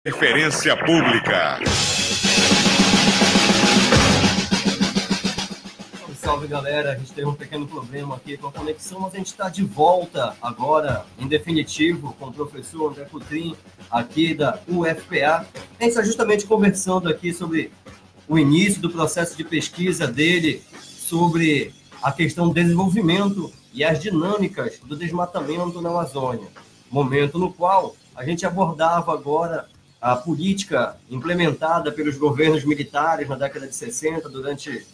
Referência pública. Salve, galera, a gente teve um pequeno problema aqui com a conexão, mas a gente está de volta agora, em definitivo, com o professor André Coutrin, aqui da UFPA. A gente está justamente conversando aqui sobre o início do processo de pesquisa dele, sobre a questão do desenvolvimento e as dinâmicas do desmatamento na Amazônia, momento no qual a gente abordava agora a política implementada pelos governos militares na década de 60, durante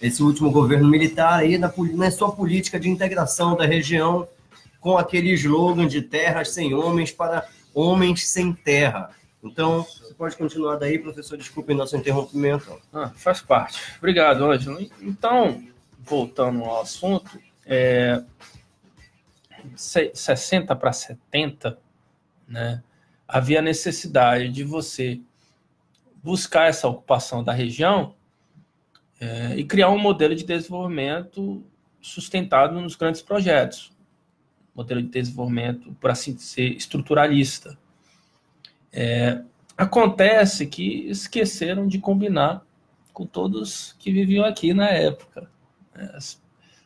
esse último governo militar, aí na sua política de integração da região, com aquele slogan de terras sem homens para homens sem terra. Então, você pode continuar daí, professor, desculpe nosso interrompimento. Faz parte. Obrigado, Ângelo. Então, voltando ao assunto, 60 para 70, né, havia necessidade de você buscar essa ocupação da região e criar um modelo de desenvolvimento sustentado nos grandes projetos. Modelo de desenvolvimento, por assim dizer, estruturalista. Acontece que esqueceram de combinar com todos que viviam aqui na época.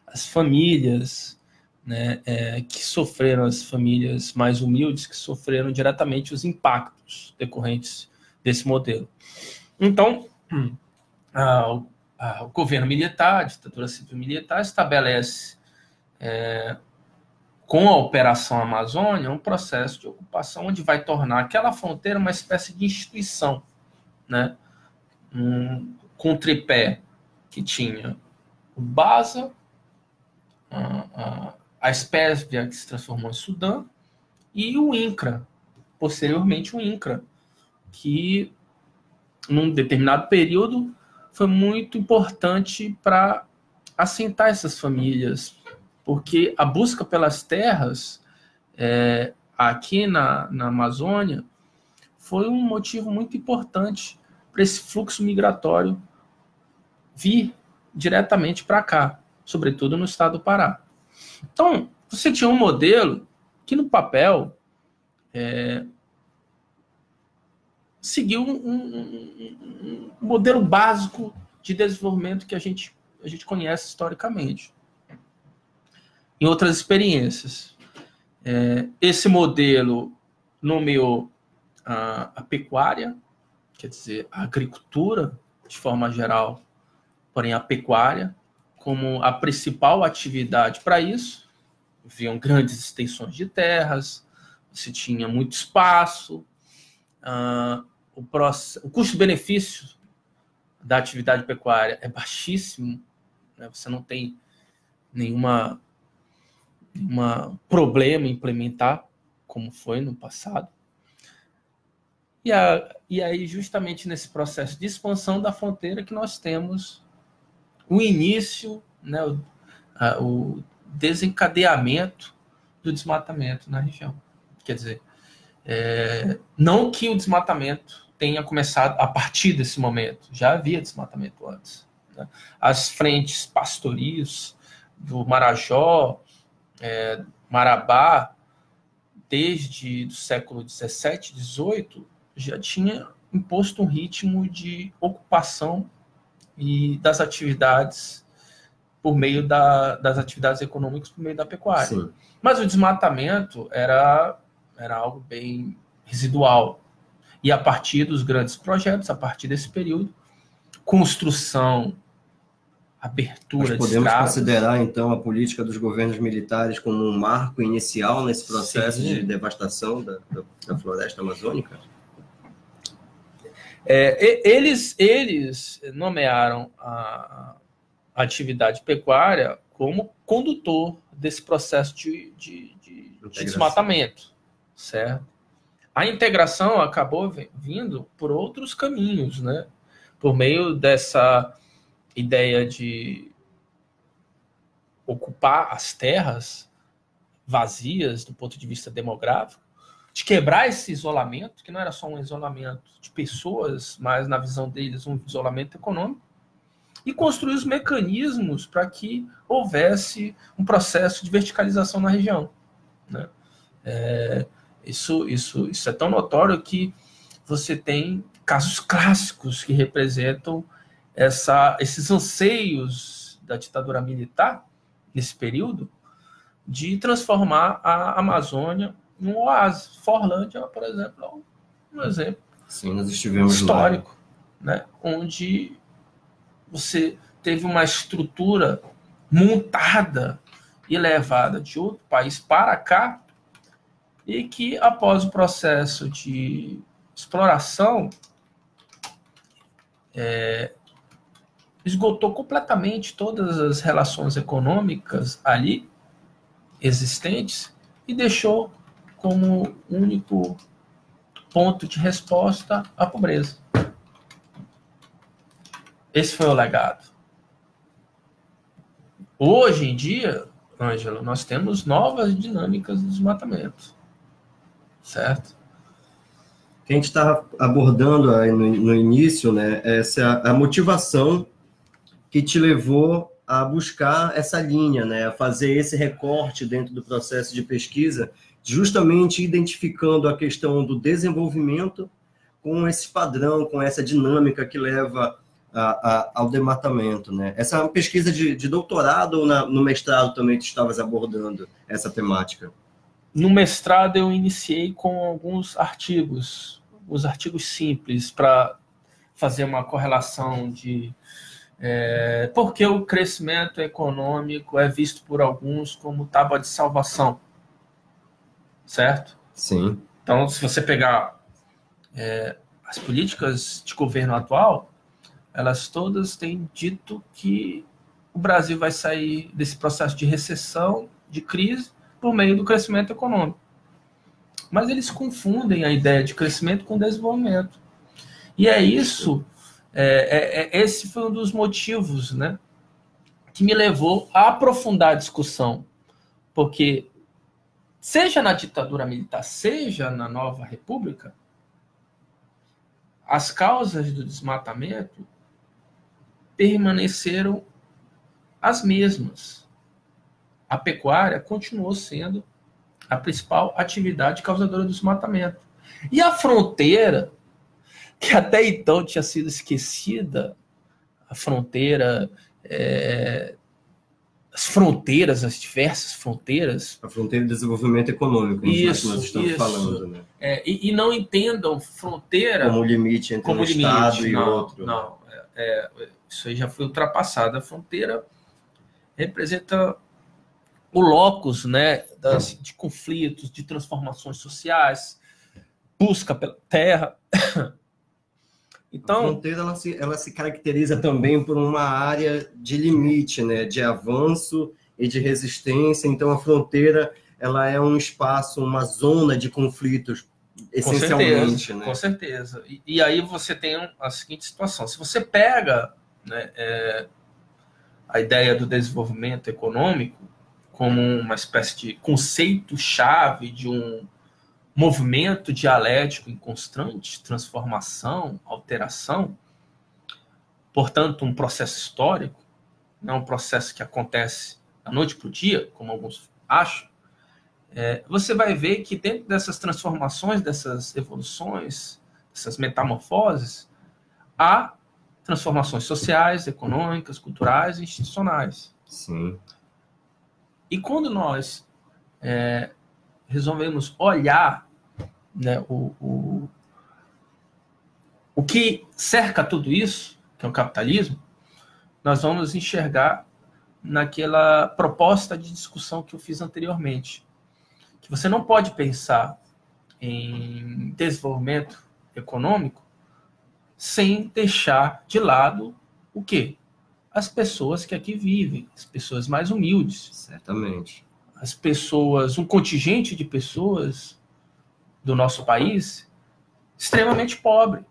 As famílias, né, que sofreram, as famílias mais humildes que sofreram diretamente os impactos decorrentes desse modelo. Então, o governo militar, a ditadura civil-militar, estabelece, com a Operação Amazônia, um processo de ocupação onde vai tornar aquela fronteira uma espécie de instituição, né? Com um tripé que tinha o BASA, a Espésvia, que se transformou em Sudã, e o INCRA, posteriormente o INCRA, que, num determinado período, foi muito importante para assentar essas famílias, porque a busca pelas terras aqui na Amazônia foi um motivo muito importante para esse fluxo migratório vir diretamente para cá, sobretudo no estado do Pará. Então, você tinha um modelo que, no papel, seguiu um modelo básico de desenvolvimento que a gente conhece historicamente. Em outras experiências, esse modelo nomeou a pecuária, quer dizer, a agricultura, de forma geral, porém a pecuária, como a principal atividade para isso. Haviam grandes extensões de terras, você tinha muito espaço, o custo-benefício da atividade pecuária é baixíssimo, né? Você não tem nenhum problema em implementar, como foi no passado. E aí, justamente nesse processo de expansão da fronteira, que nós temos o início, né, o desencadeamento do desmatamento na região. Quer dizer, não que o desmatamento tenha começado a partir desse momento, já havia desmatamento antes, né? As frentes pastorios do Marajó, Marabá, desde o século 17, 18, já tinha imposto um ritmo de ocupação e das atividades por meio das atividades econômicas por meio da pecuária. Sim. Mas o desmatamento era algo bem residual. E a partir dos grandes projetos, a partir desse período, construção, abertura de estradas. Podemos considerar, então, a política dos governos militares como um marco inicial nesse processo de devastação da floresta amazônica? Eles nomearam a atividade pecuária como condutor desse processo de desmatamento, certo? A integração acabou vindo por outros caminhos, né? Por meio dessa ideia de ocupar as terras vazias do ponto de vista demográfico, de quebrar esse isolamento, que não era só um isolamento de pessoas, mas, na visão deles, um isolamento econômico, e construir os mecanismos para que houvesse um processo de verticalização na região, né? Isso é tão notório que você tem casos clássicos que representam esses anseios da ditadura militar, nesse período, de transformar a Amazônia num oásis. Forlândia, por exemplo, é um exemplo Sim, nós estivemos histórico, lá, né? Onde você teve uma estrutura montada e levada de outro país para cá, e que, após o processo de exploração, esgotou completamente todas as relações econômicas ali existentes e deixou como único ponto de resposta a pobreza. Esse foi o legado. Hoje em dia, Ângelo, nós temos novas dinâmicas de desmatamento, certo? que a gente estava abordando aí no início, né, essa a motivação que te levou a buscar essa linha, né, a fazer esse recorte dentro do processo de pesquisa, justamente identificando a questão do desenvolvimento com esse padrão, com essa dinâmica que leva ao desmatamento, né? Essa é uma pesquisa de doutorado ou no mestrado também tu estavas abordando essa temática? No mestrado eu iniciei com alguns artigos, os artigos simples, para fazer uma correlação de porque o crescimento econômico é visto por alguns como tábua de salvação, certo? Sim. Então, se você pegar as políticas de governo atual, elas todas têm dito que o Brasil vai sair desse processo de recessão, de crise, por meio do crescimento econômico. Mas eles confundem a ideia de crescimento com desenvolvimento. E é isso, esse foi um dos motivos, né, que me levou a aprofundar a discussão. Porque, seja na ditadura militar, seja na nova república, as causas do desmatamento permaneceram as mesmas. A pecuária continuou sendo a principal atividade causadora do desmatamento. E a fronteira, que até então tinha sido esquecida, a fronteira, as fronteiras, as diversas fronteiras. A fronteira de desenvolvimento econômico, isso, que nós estamos falando, né? E não entendam fronteira como limite entre um estado e outro. Não, isso aí já foi ultrapassado. A fronteira representa o locus, né, de conflitos, de transformações sociais, busca pela terra. Então, a fronteira ela se caracteriza também por uma área de limite, né, de avanço e de resistência. Então, a fronteira ela é um espaço, uma zona de conflitos, essencialmente. Com certeza. E aí você tem a seguinte situação. Se você pega, né, a ideia do desenvolvimento econômico como uma espécie de conceito-chave de um movimento dialético em constante transformação, alteração, portanto, um processo histórico, não um processo que acontece da noite para o dia, como alguns acham, você vai ver que dentro dessas transformações, dessas evoluções, dessas metamorfoses, há transformações sociais, econômicas, culturais e institucionais. Sim. E quando nós resolvemos olhar, né, o que cerca tudo isso, que é o capitalismo, nós vamos enxergar naquela proposta de discussão que eu fiz anteriormente, que você não pode pensar em desenvolvimento econômico sem deixar de lado o quê? As pessoas que aqui vivem, as pessoas mais humildes. Certamente. As pessoas, um contingente de pessoas do nosso país extremamente pobre.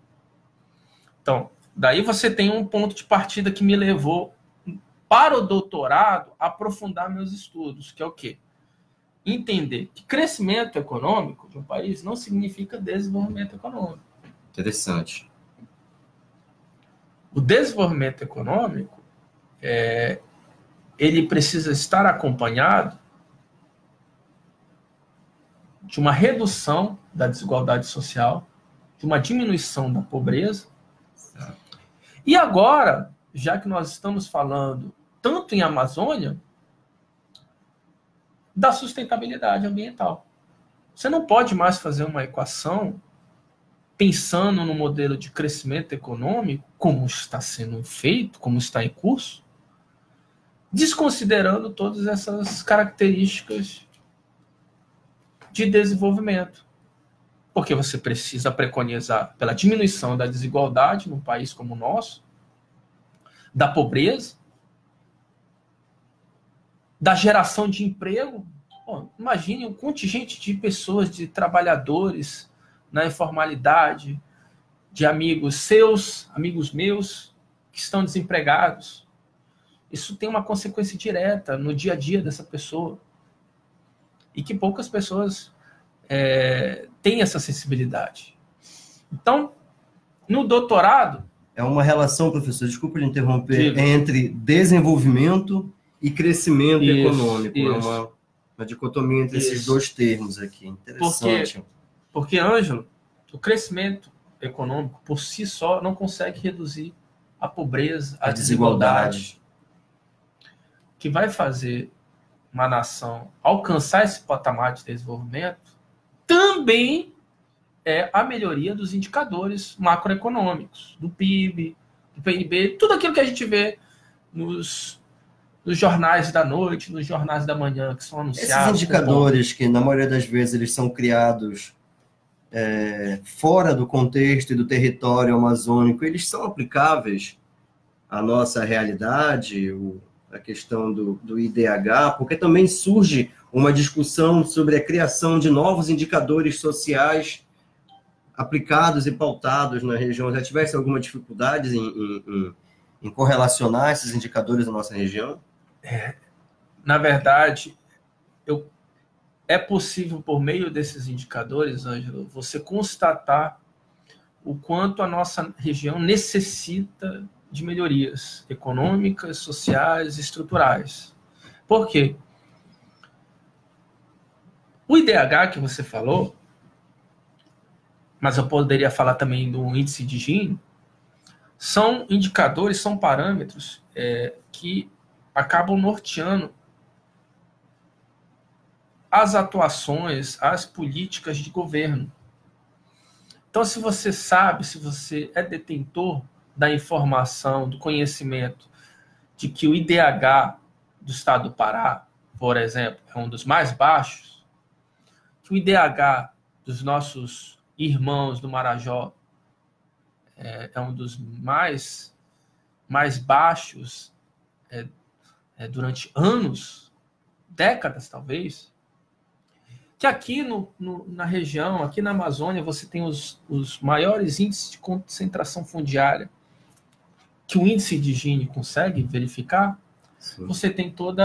Então, daí você tem um ponto de partida que me levou para o doutorado a aprofundar meus estudos, que é o quê? Entender que crescimento econômico de um país não significa desenvolvimento econômico. Interessante. O desenvolvimento econômico, ele precisa estar acompanhado de uma redução da desigualdade social, de uma diminuição da pobreza. E agora, já que nós estamos falando tanto em Amazônia, da sustentabilidade ambiental. Você não pode mais fazer uma equação pensando no modelo de crescimento econômico, como está sendo feito, como está em curso, desconsiderando todas essas características de desenvolvimento. Porque você precisa preconizar pela diminuição da desigualdade num país como o nosso, da pobreza, da geração de emprego. Bom, imagine um contingente de pessoas, de trabalhadores na informalidade, de amigos seus, amigos meus, que estão desempregados. Isso tem uma consequência direta no dia a dia dessa pessoa. E que poucas pessoas têm essa sensibilidade. Então, no doutorado... É uma relação, professor, desculpa lhe interromper, entre desenvolvimento e crescimento econômico. Isso. É uma dicotomia entre esses dois termos aqui. Interessante. Porque, Ângelo, o crescimento econômico, por si só, não consegue reduzir a pobreza, a desigualdade. Que vai fazer uma nação alcançar esse patamar de desenvolvimento também é a melhoria dos indicadores macroeconômicos, do PIB, do PNB, tudo aquilo que a gente vê nos jornais da noite, nos jornais da manhã, que são anunciados. Esses indicadores que, na maioria das vezes, eles são criados fora do contexto e do território amazônico, eles são aplicáveis à nossa realidade, a questão do IDH, porque também surge uma discussão sobre a criação de novos indicadores sociais aplicados e pautados na região. Já tivesse alguma dificuldade em correlacionar esses indicadores na nossa região? Na verdade, é possível, por meio desses indicadores, Ângelo, você constatar o quanto a nossa região necessita de melhorias econômicas, sociais, estruturais. Por quê? O IDH que você falou, mas eu poderia falar também do índice de Gini, são indicadores, são parâmetros que acabam norteando as atuações, as políticas de governo. Então, se você sabe, se você é detentor da informação, do conhecimento de que o IDH do estado do Pará, por exemplo, é um dos mais baixos, que o IDH dos nossos irmãos do Marajó é um dos mais baixos durante anos, décadas talvez, que aqui na região, aqui na Amazônia, você tem os maiores índices de concentração fundiária que o índice de Gini consegue verificar. Sim. Você tem todos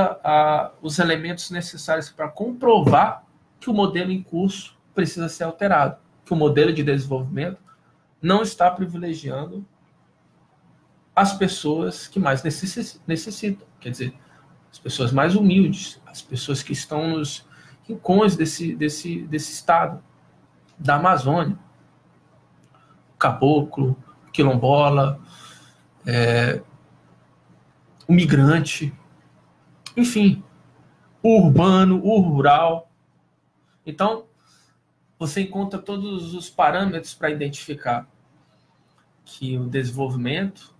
os elementos necessários para comprovar que o modelo em curso precisa ser alterado, que o modelo de desenvolvimento não está privilegiando as pessoas que mais necessitam, quer dizer, as pessoas mais humildes, as pessoas que estão nos rincões desse estado, da Amazônia, o caboclo, o quilombola, o migrante, enfim, o urbano, o rural. Então, você encontra todos os parâmetros para identificar que o desenvolvimento,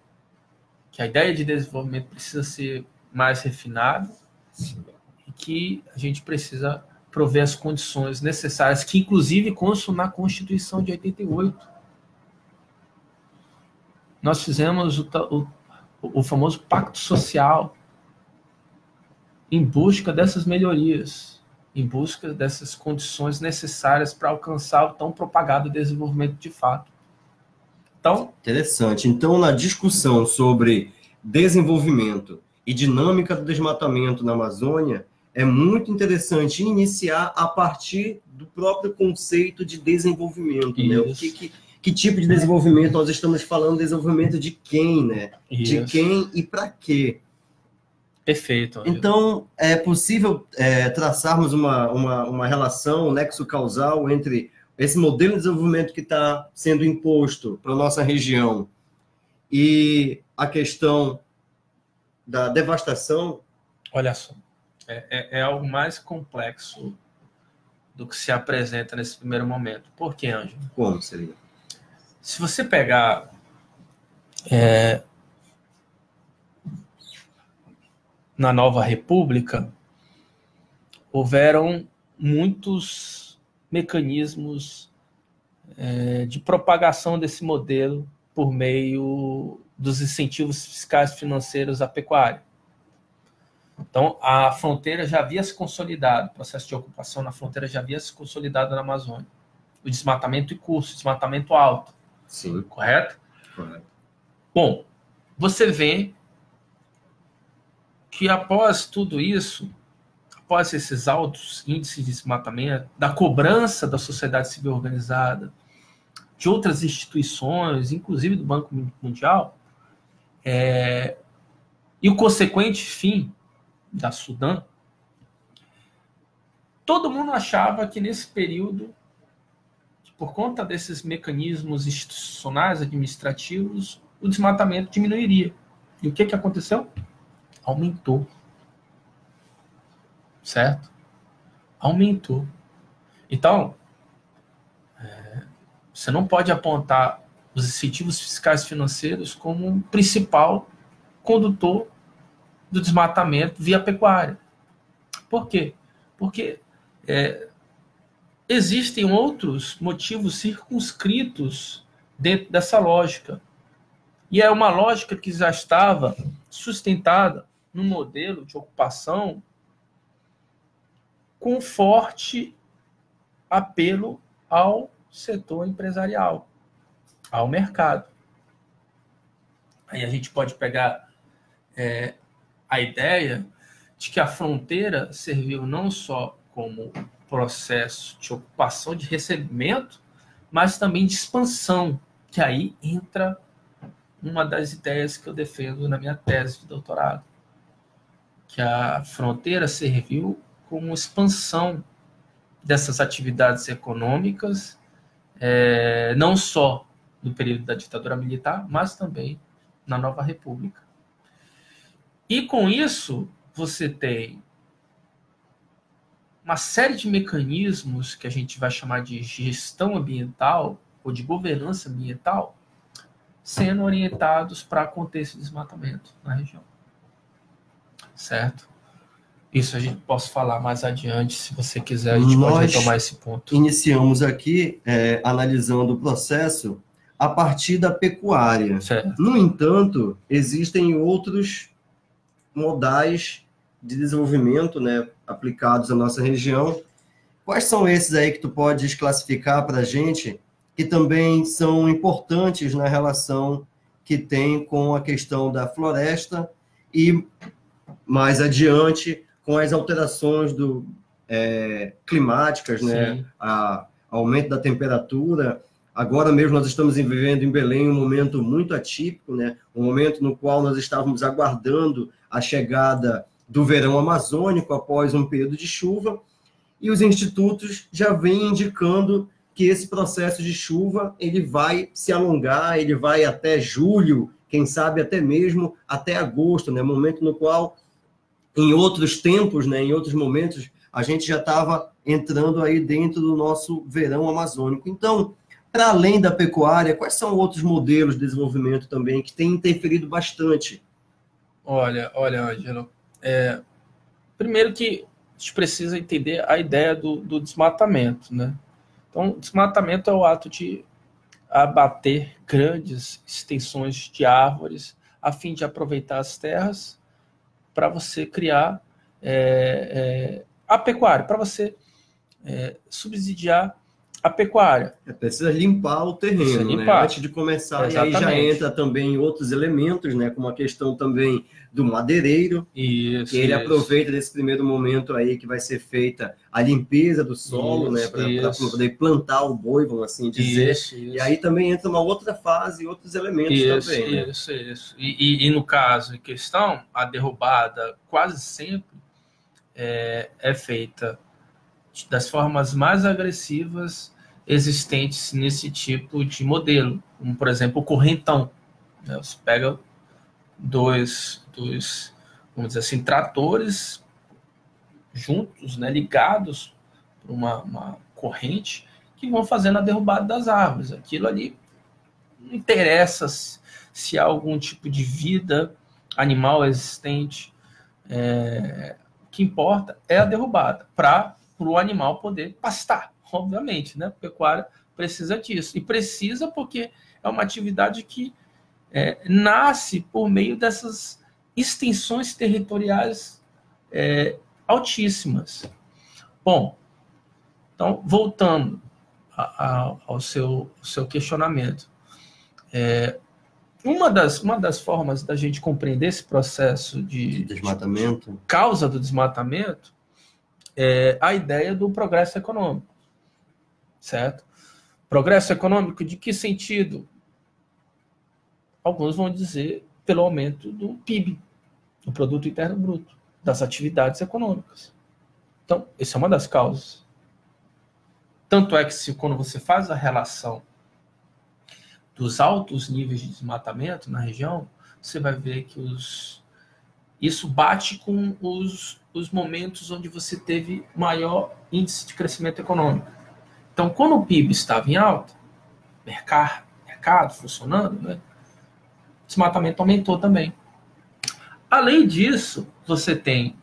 que a ideia de desenvolvimento precisa ser mais refinada e que a gente precisa prover as condições necessárias, que inclusive constam na Constituição de 88. Nós fizemos o famoso pacto social em busca dessas melhorias, em busca dessas condições necessárias para alcançar o tão propagado desenvolvimento de fato. Então, interessante. Então, na discussão sobre desenvolvimento e dinâmica do desmatamento na Amazônia, é muito interessante iniciar a partir do próprio conceito de desenvolvimento, né? Que tipo de desenvolvimento nós estamos falando? Desenvolvimento de quem, né? Isso. De quem e para quê? Perfeito. Então, é possível traçarmos uma relação, um nexo causal entre esse modelo de desenvolvimento que está sendo imposto para a nossa região e a questão da devastação? Olha só, é algo mais complexo do que se apresenta nesse primeiro momento. Por quê, Ângelo? Como seria? Se você pegar na Nova República, houveram muitos mecanismos de propagação desse modelo por meio dos incentivos fiscais financeiros à pecuária. Então, a fronteira já havia se consolidado, o processo de ocupação na fronteira já havia se consolidado na Amazônia. O desmatamento em curso, desmatamento alto. Sim. Correto? Correto. Bom, você vê que após tudo isso, após esses altos índices de desmatamento, da cobrança da sociedade civil organizada, de outras instituições, inclusive do Banco Mundial, e o consequente fim da Sudã, todo mundo achava que nesse período, por conta desses mecanismos institucionais, administrativos, o desmatamento diminuiria. E o que aconteceu? Aumentou. Certo? Aumentou. Então, você não pode apontar os incentivos fiscais financeiros como um principal condutor do desmatamento via pecuária. Por quê? Porque existem outros motivos circunscritos dentro dessa lógica. E é uma lógica que já estava sustentada no modelo de ocupação com forte apelo ao setor empresarial, ao mercado. Aí a gente pode pegar a ideia de que a fronteira serviu não só como processo de ocupação, de recebimento, mas também de expansão, que aí entra uma das ideias que eu defendo na minha tese de doutorado, que a fronteira serviu como expansão dessas atividades econômicas, não só no período da ditadura militar, mas também na Nova República. E com isso, você tem uma série de mecanismos que a gente vai chamar de gestão ambiental ou de governança ambiental sendo orientados para conter esse desmatamento na região. Certo? Isso a gente pode falar mais adiante, se você quiser, a gente pode retomar esse ponto. Iniciamos aqui analisando o processo a partir da pecuária. Certo. No entanto, existem outros modais de desenvolvimento, né, aplicados à nossa região. Quais são esses aí que tu podes classificar para a gente, que também são importantes na relação que tem com a questão da floresta e, mais adiante, com as alterações climáticas, né, aumento da temperatura. Agora mesmo nós estamos vivendo em Belém um momento muito atípico, né, um momento no qual nós estávamos aguardando a chegada do verão amazônico após um período de chuva, e os institutos já vêm indicando que esse processo de chuva ele vai se alongar, ele vai até julho, quem sabe até mesmo até agosto, né, momento no qual, em outros tempos, né, em outros momentos, a gente já estava entrando aí dentro do nosso verão amazônico. Então, para além da pecuária, quais são outros modelos de desenvolvimento também que têm interferido bastante? Olha, Ângelo, primeiro que a gente precisa entender a ideia do desmatamento, né? Então, desmatamento é o ato de abater grandes extensões de árvores a fim de aproveitar as terras para você criar a pecuária, para você subsidiar a pecuária. Precisa limpar o terreno, né? Antes de começar. Exatamente. E aí já entra também outros elementos, né? Como a questão também do madeireiro, que ele aproveita desse primeiro momento aí que vai ser feita a limpeza do solo, né? Para poder plantar o boi, vamos assim dizer. E aí também entra uma outra fase e outros elementos também. Né? Isso. E no caso em questão, a derrubada quase sempre é feita das formas mais agressivas existentes nesse tipo de modelo, como, por exemplo, o correntão. Você pega dois vamos dizer assim, tratores juntos, né, ligados por uma corrente, que vão fazendo a derrubada das árvores. Aquilo ali não interessa se há algum tipo de vida animal existente. O que importa é a derrubada, para o animal poder pastar, obviamente, né? A pecuária precisa disso. E precisa porque é uma atividade que nasce por meio dessas extensões territoriais altíssimas. Bom, então, voltando ao seu questionamento, uma das formas da gente compreender esse processo de desmatamento, causa do desmatamento, é a ideia do progresso econômico, certo? Progresso econômico de que sentido? Alguns vão dizer pelo aumento do PIB, do Produto Interno Bruto, das atividades econômicas. Então, essa é uma das causas. Tanto é que quando você faz a relação dos altos níveis de desmatamento na região, você vai ver que isso bate com os momentos onde você teve maior índice de crescimento econômico. Então, quando o PIB estava em alta, mercado funcionando, né, o desmatamento aumentou também. Além disso, você tem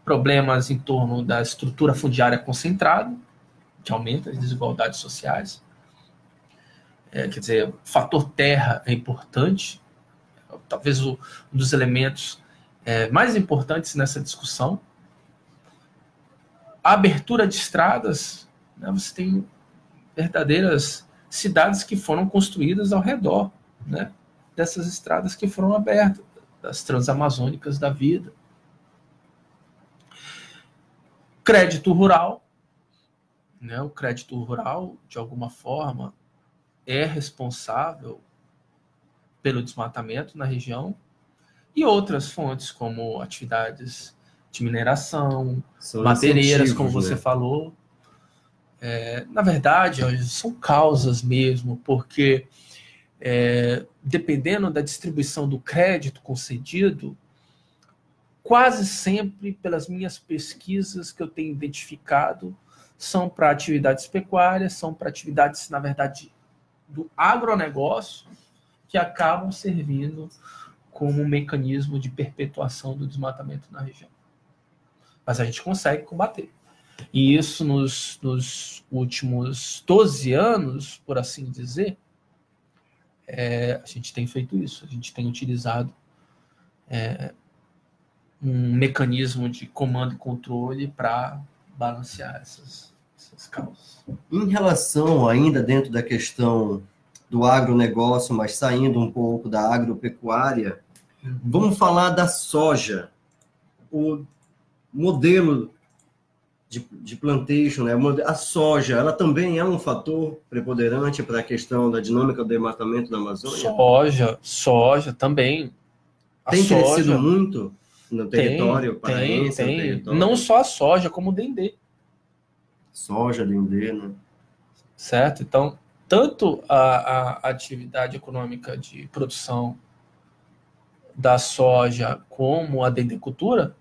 problemas em torno da estrutura fundiária concentrada, que aumenta as desigualdades sociais. Quer dizer, o fator terra é importante, talvez um dos elementos mais importantes nessa discussão. A abertura de estradas, né, você tem verdadeiras cidades que foram construídas ao redor, né, dessas estradas que foram abertas, das transamazônicas da vida. Crédito rural, né, o crédito rural, de alguma forma, é responsável pelo desmatamento na região, e outras fontes, como atividades de mineração, madeireiras, como você falou. Na verdade, são causas mesmo, porque dependendo da distribuição do crédito concedido, quase sempre, pelas minhas pesquisas que eu tenho identificado, são para atividades pecuárias, são para atividades, na verdade, do agronegócio, que acabam servindo como um mecanismo de perpetuação do desmatamento na região. Mas a gente consegue combater. E isso nos últimos 12 anos, por assim dizer, a gente tem feito isso. A gente tem utilizado um mecanismo de comando e controle para balancear essas causas. Em relação ainda dentro da questão do agronegócio, mas saindo um pouco da agropecuária, vamos falar da soja. O modelo de plantation, né? A soja, ela também é um fator preponderante para a questão da dinâmica do desmatamento na Amazônia? Soja também. Tem crescido muito no território paraense? Tem. Não só a soja, como o dendê. Soja, dendê, né? Certo? Então, tanto a atividade econômica de produção da soja como a dendecultura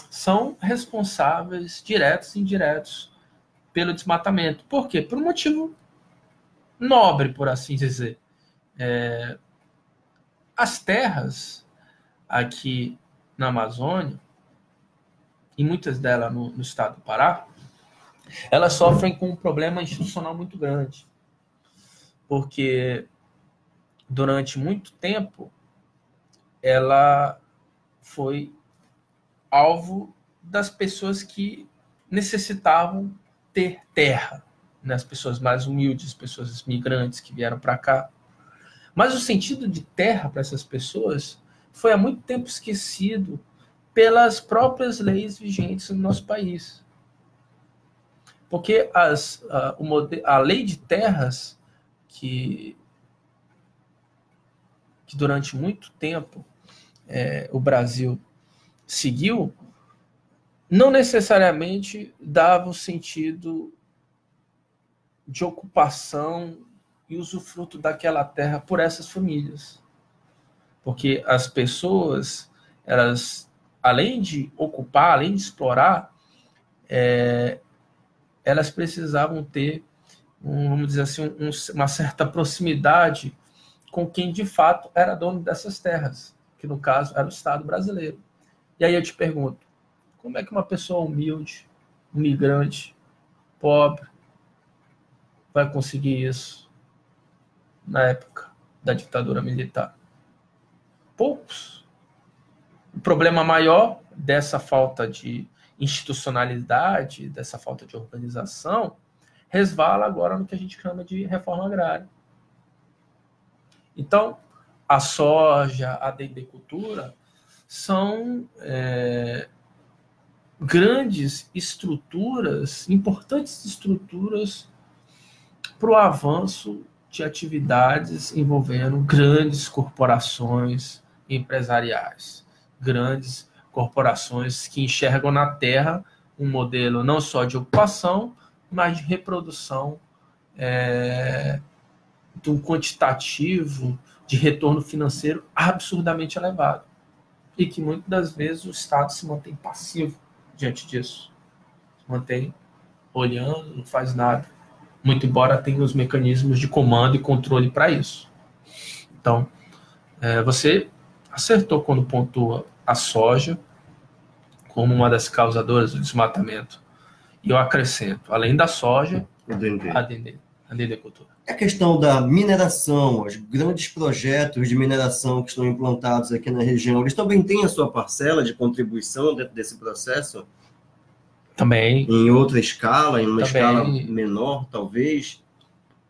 são responsáveis, diretos e indiretos, pelo desmatamento. Por quê? Por um motivo nobre, por assim dizer. As terras aqui na Amazônia, e muitas delas no estado do Pará, elas sofrem com um problema institucional muito grande. Porque durante muito tempo ela foi alvo das pessoas que necessitavam ter terra, né? As pessoas mais humildes, pessoas migrantes que vieram para cá. Mas o sentido de terra para essas pessoas foi há muito tempo esquecido pelas próprias leis vigentes no nosso país. Porque a lei de terras, que durante muito tempo o Brasil seguiu, não necessariamente dava o sentido de ocupação e usufruto daquela terra por essas famílias. Porque as pessoas, elas, além de ocupar, além de explorar, elas precisavam ter, vamos dizer assim, uma certa proximidade com quem de fato era dono dessas terras, que no caso era o Estado brasileiro. E aí eu te pergunto, como é que uma pessoa humilde, um migrante, pobre, vai conseguir isso na época da ditadura militar? Poucos. O problema maior dessa falta de institucionalidade, dessa falta de organização, resvala agora no que a gente chama de reforma agrária. Então, a soja, a dendrocultura são grandes estruturas, importantes estruturas para o avanço de atividades envolvendo grandes corporações empresariais, grandes corporações que enxergam na terra um modelo não só de ocupação, mas de reprodução de um quantitativo de retorno financeiro absurdamente elevado. E que muitas das vezes o Estado se mantém passivo diante disso. Se mantém olhando, não faz nada. Muito embora tenha os mecanismos de comando e controle para isso. Então, você acertou quando pontua a soja como uma das causadoras do desmatamento. E eu acrescento, além da soja, a dendrocultura. A questão da mineração, os grandes projetos de mineração que estão implantados aqui na região, eles também têm a sua parcela de contribuição dentro desse processo? Também. Em outra escala, em uma escala menor, talvez?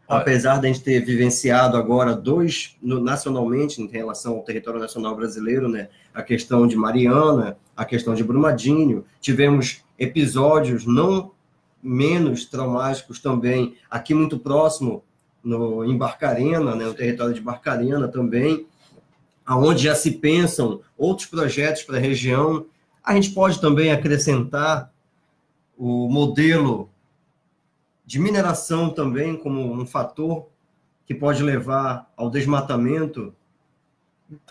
Apesar de a gente ter vivenciado agora dois, nacionalmente, em relação ao território nacional brasileiro, né? A questão de Mariana, a questão de Brumadinho, tivemos episódios não menos traumáticos também, aqui muito próximo, em Barcarena, né? No território de Barcarena também, onde já se pensam outros projetos para a região. A gente pode também acrescentar o modelo de mineração também como um fator que pode levar ao desmatamento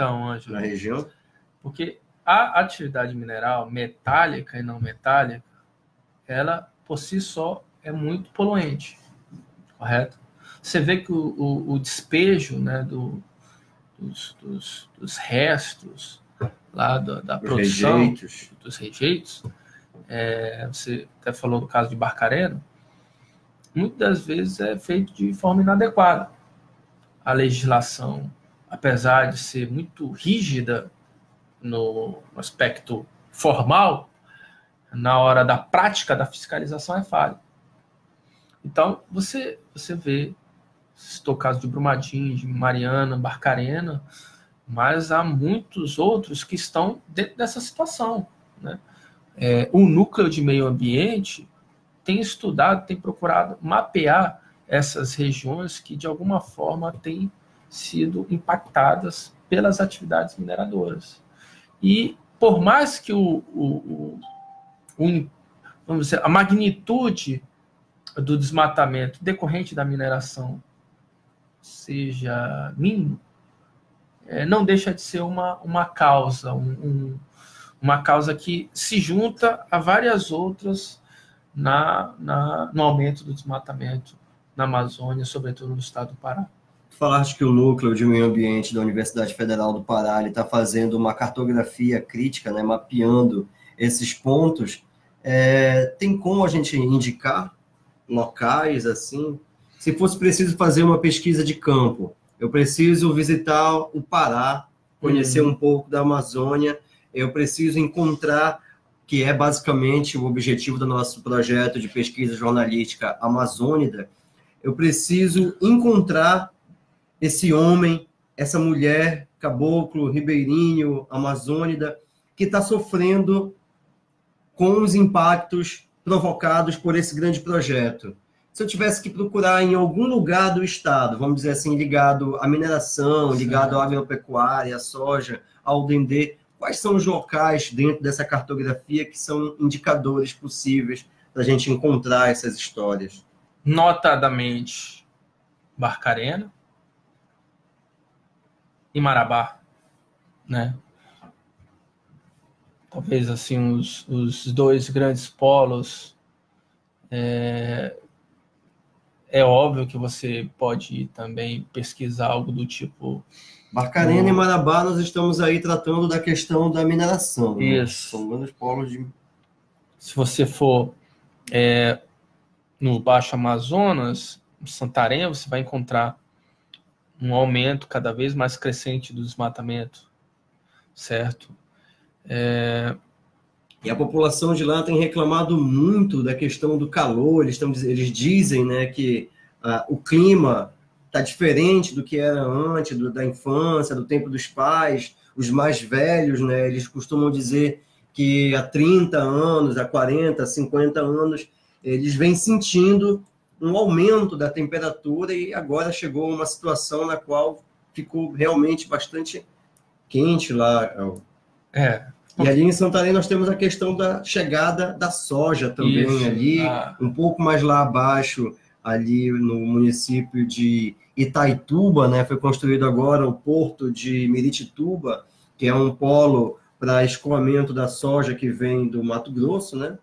Ângelo, na região? Porque a atividade mineral metálica e não metálica, ela por si só é muito poluente, correto? Você vê que o despejo, né, dos restos lá da produção, dos rejeitos, você até falou no caso de Barcarena, muitas das vezes é feito de forma inadequada. A legislação, apesar de ser muito rígida no aspecto formal, na hora da prática da fiscalização é falha. Então, você vê, citou o caso de Brumadinho, de Mariana, Barcarena, mas há muitos outros que estão dentro dessa situação, né? O núcleo de meio ambiente tem estudado, tem procurado mapear essas regiões que, de alguma forma, têm sido impactadas pelas atividades mineradoras. E, por mais que vamos dizer, a magnitude do desmatamento decorrente da mineração seja mínimo, não deixa de ser uma causa, uma causa que se junta a várias outras no aumento do desmatamento na Amazônia, sobretudo no estado do Pará. Falaste que o Núcleo de Meio Ambiente da Universidade Federal do Pará está fazendo uma cartografia crítica, né, mapeando esses pontos. Tem como a gente indicar locais assim? Se fosse preciso fazer uma pesquisa de campo, eu preciso visitar o Pará, conhecer um pouco da Amazônia, eu preciso encontrar, que é basicamente o objetivo do nosso projeto de pesquisa jornalística Amazônida, eu preciso encontrar esse homem, essa mulher, caboclo, ribeirinho, amazônida, que está sofrendo com os impactos provocados por esse grande projeto. Se eu tivesse que procurar em algum lugar do estado, vamos dizer assim, ligado à mineração, ligado à agropecuária, à soja, ao dendê, quais são os locais dentro dessa cartografia que são indicadores possíveis para a gente encontrar essas histórias? notadamente Barcarena e Marabá, né? Talvez assim os dois grandes polos. É óbvio que você pode também pesquisar algo do tipo... Barcarena e Marabá, nós estamos aí tratando da questão da mineração. Né? Isso. São grandes polos de... Se você for no Baixo Amazonas, em Santarém, você vai encontrar um aumento cada vez mais crescente do desmatamento, certo? E a população de lá tem reclamado muito da questão do calor. Eles dizem, né, que o clima está diferente do que era antes, da infância, do tempo dos pais. Os mais velhos, né, eles costumam dizer que há 30 anos, há 40, 50 anos, eles vêm sentindo um aumento da temperatura e agora chegou uma situação na qual ficou realmente bastante quente lá. E ali em Santarém nós temos a questão da chegada da soja também. Isso, ali, um pouco mais lá abaixo, ali no município de Itaituba, né, foi construído agora o porto de Miritituba, que é um polo para escoamento da soja que vem do Mato Grosso, né?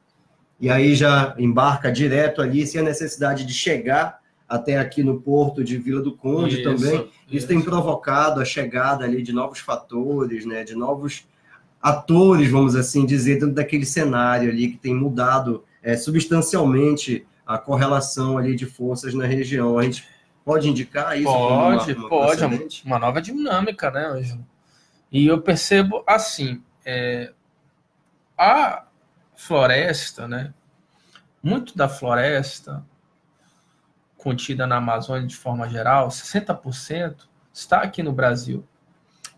E aí já embarca direto ali, sem a necessidade de chegar até aqui no porto de Vila do Conde também. Isso tem provocado a chegada ali de novos fatores, né, de novos atores, vamos assim dizer, dentro daquele cenário ali que tem mudado substancialmente a correlação ali de forças na região. A gente pode indicar isso? Pode, uma nova dinâmica, né, Ângelo? E eu percebo assim, a floresta, né, muito da floresta contida na Amazônia de forma geral, 60% está aqui no Brasil.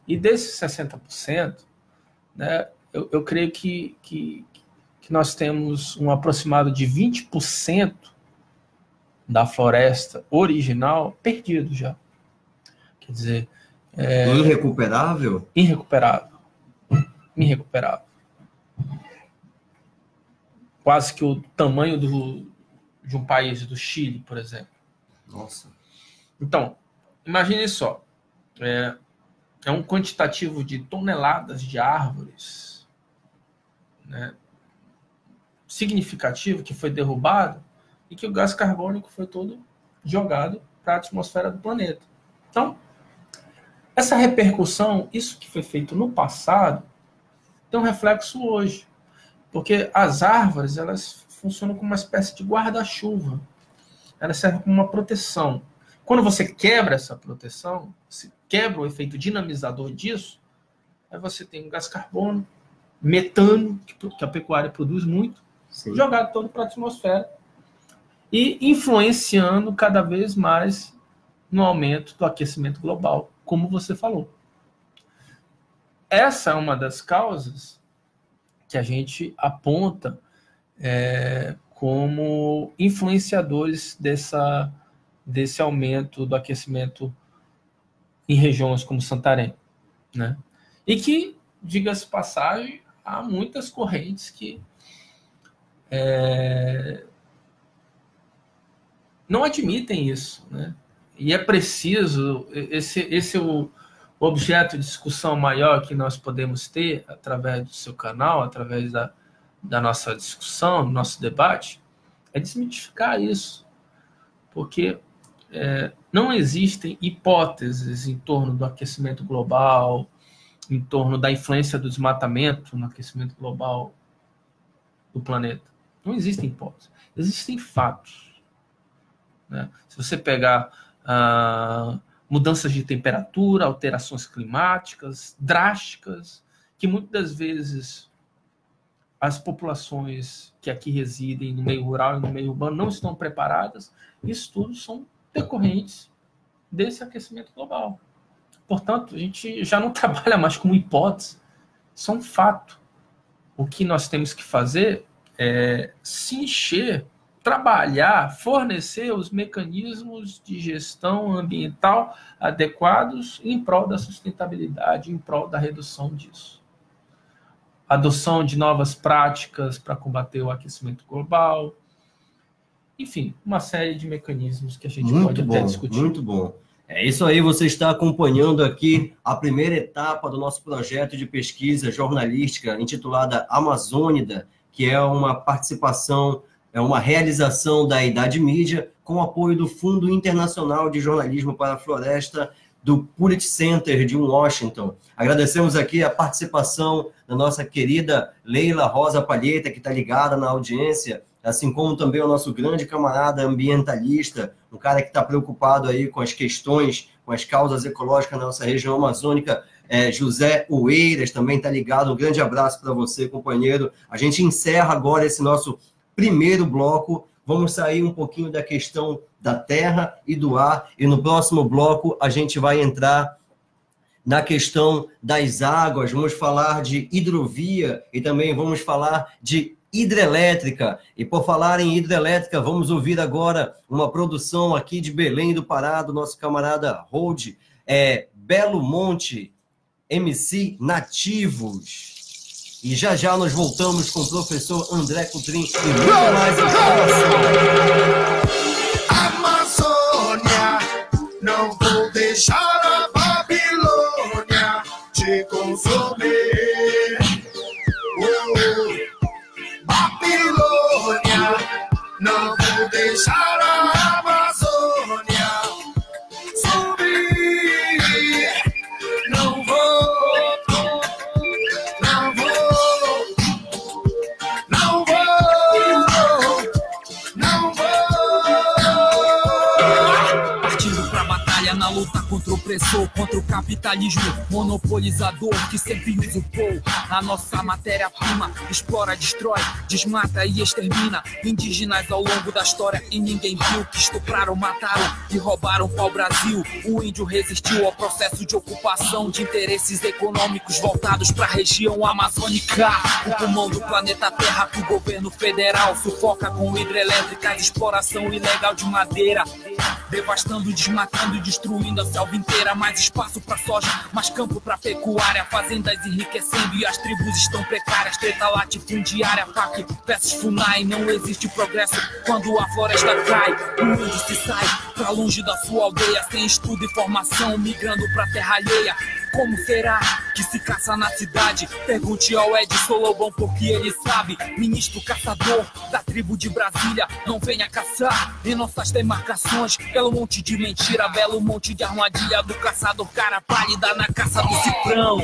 E desses 60%, né, eu creio que nós temos um aproximado de 20% da floresta original perdido já. Quer dizer... Irrecuperável? Irrecuperável. Quase que o tamanho de um país, do Chile, por exemplo. Nossa. Então, imagine só. É um quantitativo de toneladas de árvores, né, significativo que foi derrubado e que o gás carbônico foi todo jogado para a atmosfera do planeta. Então, essa repercussão, isso que foi feito no passado, tem um reflexo hoje. Porque as árvores, elas funcionam como uma espécie de guarda-chuva. Elas servem como uma proteção. Quando você quebra essa proteção, se quebra o efeito dinamizador disso, aí você tem um gás carbono, metano, que a pecuária produz muito, sim, jogado todo para a atmosfera e influenciando cada vez mais no aumento do aquecimento global, como você falou. Essa é uma das causas que a gente aponta como influenciadores desse aumento do aquecimento em regiões como Santarém, né? E que, diga-se passagem, há muitas correntes que não admitem isso, né? E é preciso, esse é o objeto de discussão maior que nós podemos ter através do seu canal, através da nossa discussão, do nosso debate, é desmitificar isso. Porque não existem hipóteses em torno do aquecimento global, em torno da influência do desmatamento no aquecimento global do planeta. Não existem hipóteses. Existem fatos, né? Se você pegar mudanças de temperatura, alterações climáticas drásticas, que muitas das vezes as populações que aqui residem no meio rural e no meio urbano não estão preparadas, isso tudo são decorrentes desse aquecimento global. Portanto, a gente já não trabalha mais como hipótese, isso é um fato. O que nós temos que fazer é se encher, trabalhar, fornecer os mecanismos de gestão ambiental adequados em prol da sustentabilidade, em prol da redução disso. Adoção de novas práticas para combater o aquecimento global, Enfim, uma série de mecanismos que a gente pode até discutir. Muito bom. É isso aí, você está acompanhando aqui a primeira etapa do nosso projeto de pesquisa jornalística intitulada Amazônida, que é uma participação, é uma realização da Idade Mídia com o apoio do Fundo Internacional de Jornalismo para a Floresta do Pulitzer Center de Washington. Agradecemos aqui a participação da nossa querida Leila Rosa Palheta, que está ligada na audiência, assim como também o nosso grande camarada ambientalista, um cara que está preocupado aí com as questões, com as causas ecológicas na nossa região amazônica, José Oeiras também está ligado. Um grande abraço para você, companheiro. A gente encerra agora esse nosso primeiro bloco. Vamos sair um pouquinho da questão da terra e do ar, e no próximo bloco a gente vai entrar na questão das águas, vamos falar de hidrovia e também vamos falar de hidrelétrica. E por falar em hidrelétrica, vamos ouvir agora uma produção aqui de Belém do Pará, do nosso camarada Hold, Belo Monte, MC Nativos. E já já nós voltamos com o professor André Coutrin e muito mais informação. Amazônia, não vou deixar a Babilônia te consumir. Babilônia, não vou deixar a Amazônia subir. Não vou. Luta contra o opressor, contra o capitalismo monopolizador que sempre usurpou a nossa matéria-prima, explora, destrói, desmata e extermina indígenas ao longo da história e ninguém viu que estupraram, mataram e roubaram pau-brasil. O índio resistiu ao processo de ocupação de interesses econômicos voltados para a região amazônica, o pulmão do planeta Terra que o governo federal sufoca com hidrelétricas, exploração ilegal de madeira, devastando, desmatando e destruindo a selva inteira. Mais espaço para soja, mais campo para pecuária, fazendas enriquecendo e as tribos estão precárias. Treta latifundiária, FAC versus FUNAI. Não existe progresso quando a floresta cai. O índio se sai pra longe da sua aldeia, sem estudo e formação, migrando pra terra alheia. Como será que se caça na cidade? Pergunte ao Edson Lobão porque ele sabe. Ministro caçador da tribo de Brasília, não venha caçar em nossas demarcações. Belo monte de mentira, belo monte de armadilha do caçador cara pálida na caça do cifrão.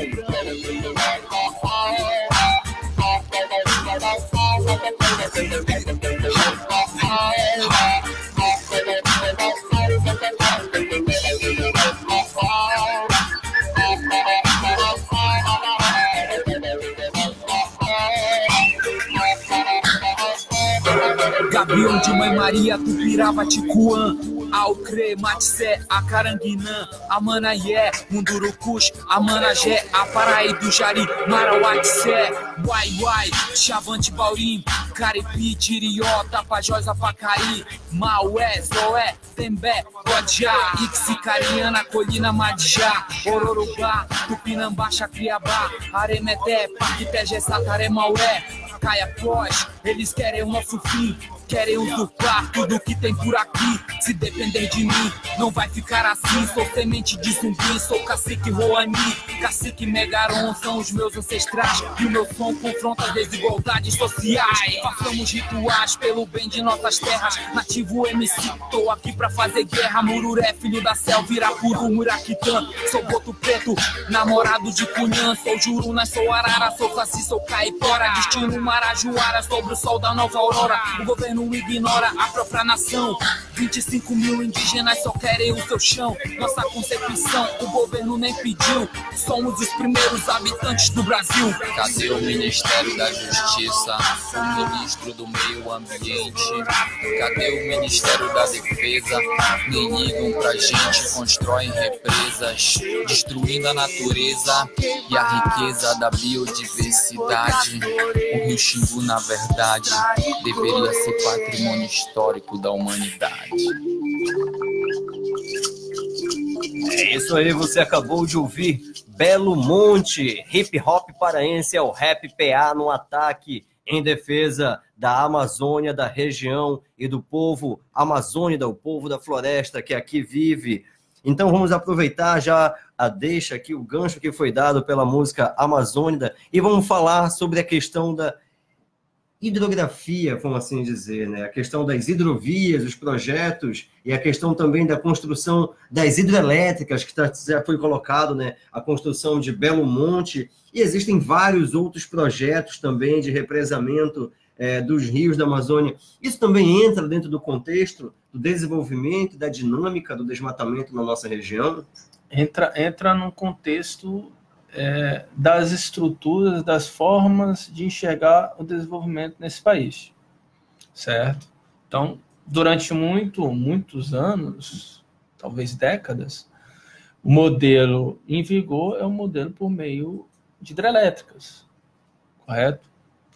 Gabião de Mãe Maria, Tupirava, Ticuã, Alcre, Matissé, Acaranguinã, Amanaié, Mundurucus, Amanagé, Aparaí do Jari, Marauatissé, Uai, Chavante, Baurim, Caripi, Tirió, Tapajós, Apacaí, Maué, Zoé, Tembé, Guadiá, Ixicariana, Colina, Madijá, Ororubá, Tupinambá, Chacriabá, Aremeté, Paquité, Sataré, Maué, Caiapós, eles querem o nosso fim, querem usurpar tudo que tem por aqui. Se depender de mim, não vai ficar assim. Sou semente de zumbi, sou cacique Roani, cacique Megaron, são os meus ancestrais. E o meu som confronta as desigualdades sociais. Façamos rituais pelo bem de nossas terras. Nativo MC, tô aqui pra fazer guerra. Mururé, filho da selva, Irapuru, Muraquitã. Sou Boto Preto, namorado de Cunhã. Sou Juruna, sou Arara, sou Saci, sou Caipora. Destino Marajoara, sobre o sol da nova aurora. O governo ignora a própria nação. 25 mil indígenas só querem o seu chão. Nossa concepção, o governo nem pediu. Somos os primeiros habitantes do Brasil. Cadê o Ministério da Justiça? O Ministro do Meio Ambiente? Cadê o Ministério da Defesa? Nem ligam pra gente, constroem represas, destruindo a natureza e a riqueza da biodiversidade. O Rio Xingu, na verdade, deveria ser patrimônio histórico da humanidade. É isso aí, você acabou de ouvir Belo Monte, hip hop paraense, é o Rap PA no ataque. em defesa da Amazônia, da região e do povo amazônida, o povo da floresta que aqui vive. Então vamos aproveitar já a deixa aqui, o gancho que foi dado pela música amazônida, e vamos falar sobre a questão da hidrografia, vamos assim dizer, né? A questão das hidrovias, os projetos, e a questão também da construção das hidrelétricas, que já foi colocado, né? A construção de Belo Monte, e existem vários outros projetos também de represamento dos rios da Amazônia. Isso também entra dentro do contexto do desenvolvimento e da dinâmica do desmatamento na nossa região? Entra no contexto das estruturas, das formas de enxergar o desenvolvimento nesse país, certo? Então, durante muitos anos, talvez décadas, o modelo em vigor é o modelo por meio de hidrelétricas, correto?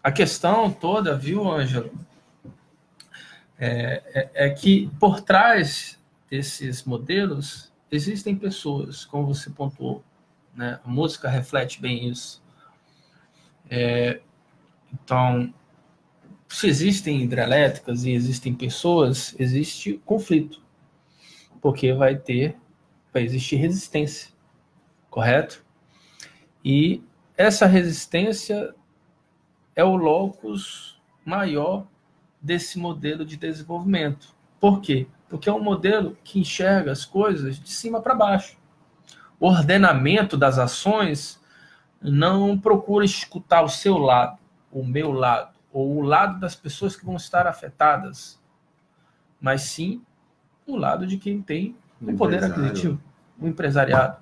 A questão toda, viu, Ângelo, é que por trás desses modelos existem pessoas, como você pontuou, né? A música reflete bem isso. Então, se existem hidrelétricas e existem pessoas, existe conflito, porque vai existir resistência, correto? E essa resistência é o locus maior desse modelo de desenvolvimento. Por quê? Porque é um modelo que enxerga as coisas de cima para baixo. O ordenamento das ações não procura escutar o seu lado, o meu lado, ou o lado das pessoas que vão estar afetadas, mas sim o lado de quem tem o poder aquisitivo, o empresariado.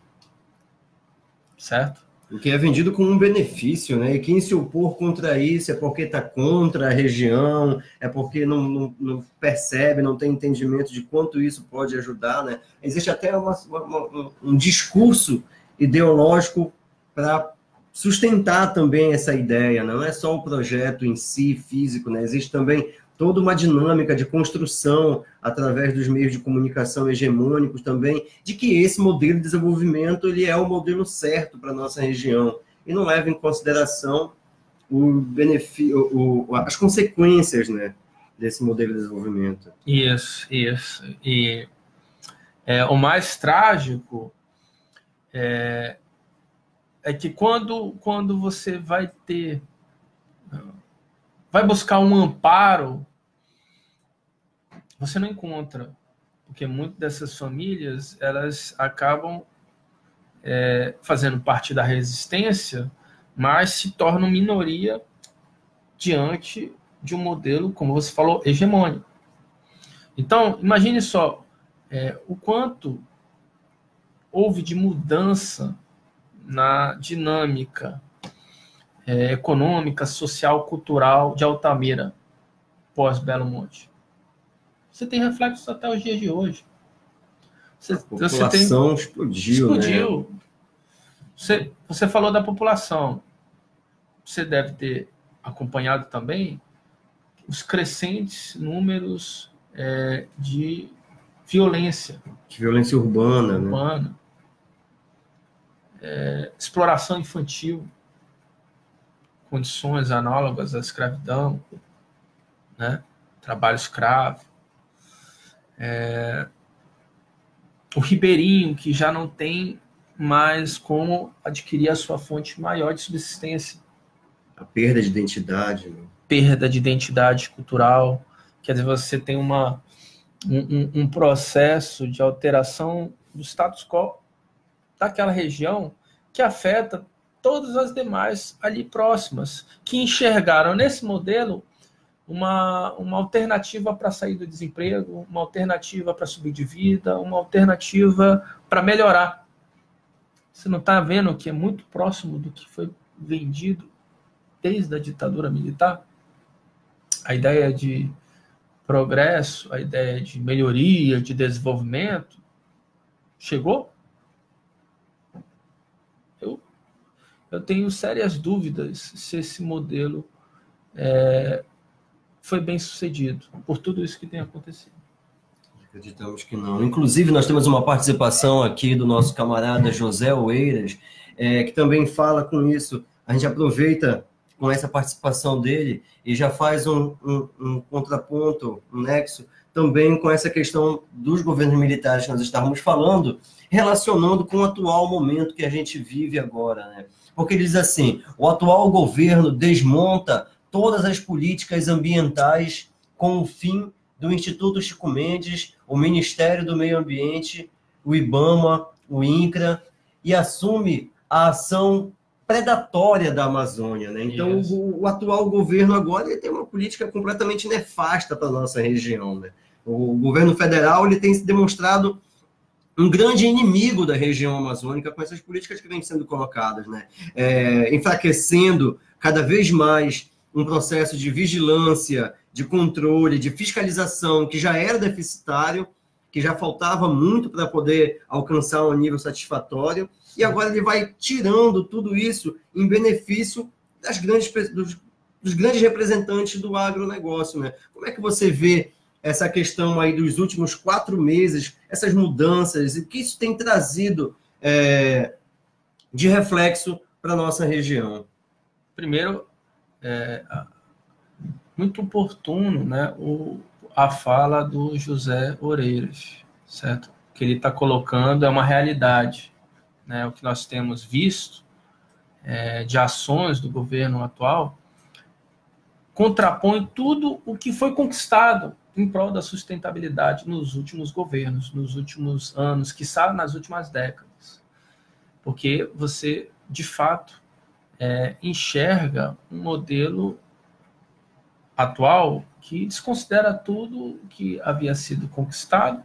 Certo? O que é vendido como um benefício, né? E quem se opor contra isso é porque está contra a região, é porque não percebe, não tem entendimento de quanto isso pode ajudar, né? Existe até um discurso ideológico para sustentar também essa ideia, não é só o projeto em si, físico, né? Existe também toda uma dinâmica de construção através dos meios de comunicação hegemônicos também, de que esse modelo de desenvolvimento ele é o modelo certo para a nossa região e não leva em consideração as consequências, né, desse modelo de desenvolvimento. Isso. E o mais trágico é que quando você vai buscar um amparo, você não encontra, porque muitas dessas famílias elas acabam fazendo parte da resistência, mas se tornam minoria diante de um modelo, como você falou, hegemônico. Então, imagine só o quanto houve de mudança na dinâmica econômica, social, cultural de Altamira pós-Belo Monte. Você tem reflexos até os dias de hoje. A população explodiu. Né? Você falou da população. Você deve ter acompanhado também os crescentes números de violência. De violência urbana. Né? Exploração infantil, condições análogas à escravidão, né? Trabalho escravo. O ribeirinho, que já não tem mais como adquirir a sua fonte maior de subsistência. A perda de identidade. Né? Perda de identidade cultural. Quer dizer, você tem um processo de alteração do status quo daquela região que afeta todas as demais ali próximas, que enxergaram nesse modelo uma alternativa para sair do desemprego, uma alternativa para subir de vida, uma alternativa para melhorar. Você não está vendo que é muito próximo do que foi vendido desde a ditadura militar? A ideia de progresso, a ideia de melhoria, de desenvolvimento, chegou? Eu tenho sérias dúvidas se esse modelo foi bem sucedido, por tudo isso que tem acontecido. Acreditamos que não. Inclusive, nós temos uma participação aqui do nosso camarada José Oeiras, que também fala com isso. A gente aproveita com essa participação dele e já faz um contraponto, um nexo, também com essa questão dos governos militares que nós estávamos falando, relacionando com o atual momento que a gente vive agora, né? Porque ele diz assim, o atual governo desmonta todas as políticas ambientais com o fim do Instituto Chico Mendes, o Ministério do Meio Ambiente, o IBAMA, o INCRA, e assume a ação predatória da Amazônia, né? Então, o atual governo agora ele tem uma política completamente nefasta para a nossa região, né? O governo federal ele tem se demonstrado um grande inimigo da região amazônica com essas políticas que vêm sendo colocadas, né? Enfraquecendo cada vez mais um processo de vigilância, de controle, de fiscalização que já era deficitário, que já faltava muito para poder alcançar um nível satisfatório, e agora ele vai tirando tudo isso em benefício dos grandes representantes do agronegócio, né? Como é que você vê essa questão aí dos últimos 4 meses, essas mudanças, e o que isso tem trazido de reflexo para a nossa região? Primeiro, muito oportuno, né, a fala do José Oreiras, certo? Que ele está colocando é uma realidade, né? O que nós temos visto de ações do governo atual contrapõe tudo o que foi conquistado em prol da sustentabilidade nos últimos governos, nos últimos anos, quiçá nas últimas décadas. Porque você, de fato, enxerga um modelo atual que desconsidera tudo que havia sido conquistado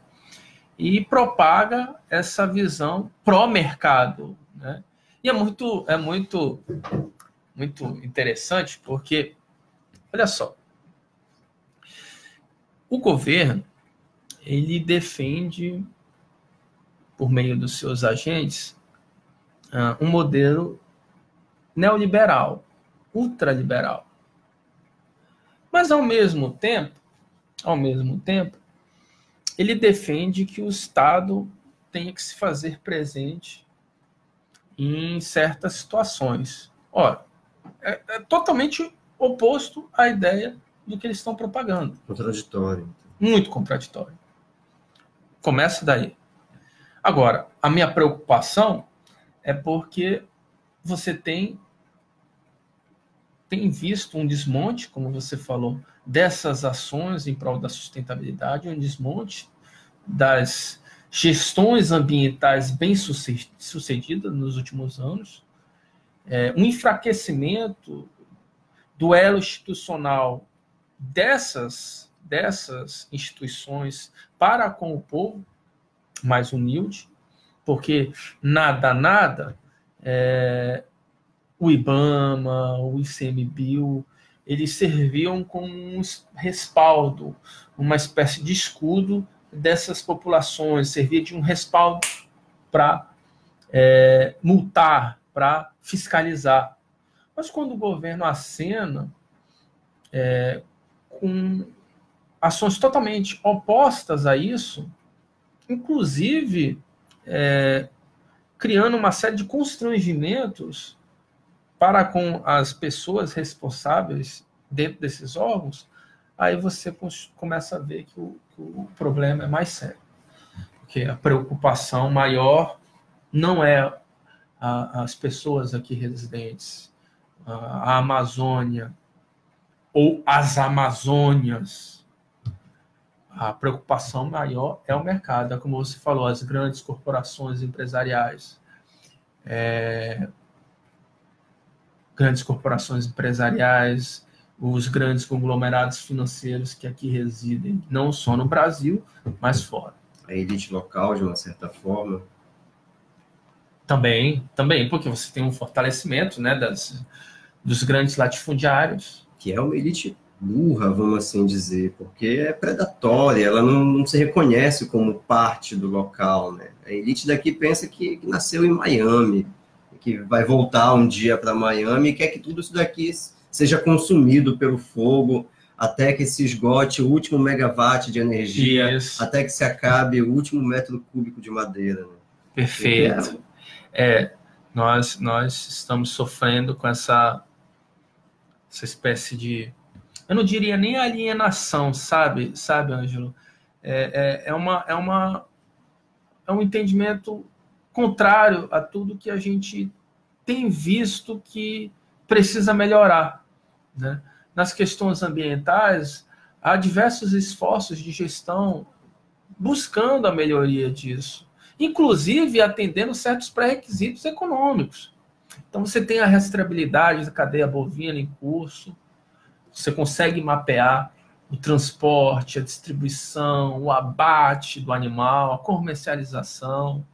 e propaga essa visão pró-mercado, né? E é muito interessante porque, olha só, o governo ele defende, por meio dos seus agentes, um modelo neoliberal, ultraliberal. Mas, ao mesmo tempo, ele defende que o Estado tenha que se fazer presente em certas situações. Ora, é totalmente oposto à ideia do que eles estão propagando. Contraditório. Muito contraditório. Começa daí. Agora, a minha preocupação é porque você tem visto um desmonte, como você falou, dessas ações em prol da sustentabilidade, um desmonte das gestões ambientais bem-sucedidas nos últimos anos, um enfraquecimento do elo institucional dessas instituições para com o povo mais humilde, porque nada o IBAMA, o ICMBio, eles serviam como um respaldo, uma espécie de escudo dessas populações, servia de um respaldo para multar, para fiscalizar. Mas quando o governo acena com ações totalmente opostas a isso, inclusive criando uma série de constrangimentos para com as pessoas responsáveis dentro desses órgãos, aí você começa a ver que o problema é mais sério. Porque a preocupação maior não é as pessoas aqui residentes, a Amazônia ou as Amazônias. A preocupação maior é o mercado, é como você falou, as grandes corporações empresariais. Os grandes conglomerados financeiros que aqui residem, não só no Brasil, mas fora. A elite local, de uma certa forma. Também, porque você tem um fortalecimento, né, dos grandes latifundiários. Que é uma elite burra, vamos assim dizer, porque é predatória, ela não se reconhece como parte do local, né? A elite daqui pensa que nasceu em Miami, que vai voltar um dia para Miami e quer que tudo isso daqui seja consumido pelo fogo até que se esgote o último megawatt de energia, isso, até que se acabe o último metro cúbico de madeira. Né? Perfeito. Nós estamos sofrendo com essa essa espécie de... Eu não diria nem alienação, sabe, Ângelo? É um entendimento contrário a tudo que a gente tem visto que precisa melhorar, né? Nas questões ambientais, há diversos esforços de gestão buscando a melhoria disso, inclusive atendendo certos pré-requisitos econômicos. Então, você tem a rastreabilidade da cadeia bovina em curso, você consegue mapear o transporte, a distribuição, o abate do animal, a comercialização.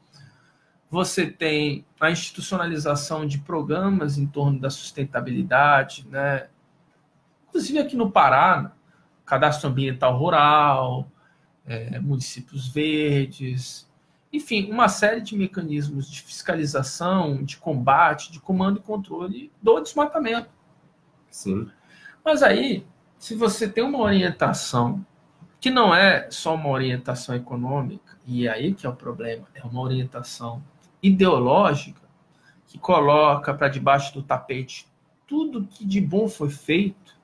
Você tem a institucionalização de programas em torno da sustentabilidade, né? Inclusive aqui no Pará, cadastro ambiental rural, municípios verdes, enfim, uma série de mecanismos de fiscalização, de combate, de comando e controle do desmatamento. Sim. Mas aí, se você tem uma orientação que não é só uma orientação econômica, e é aí que é o problema, é uma orientação ideológica que coloca para debaixo do tapete tudo que de bom foi feito.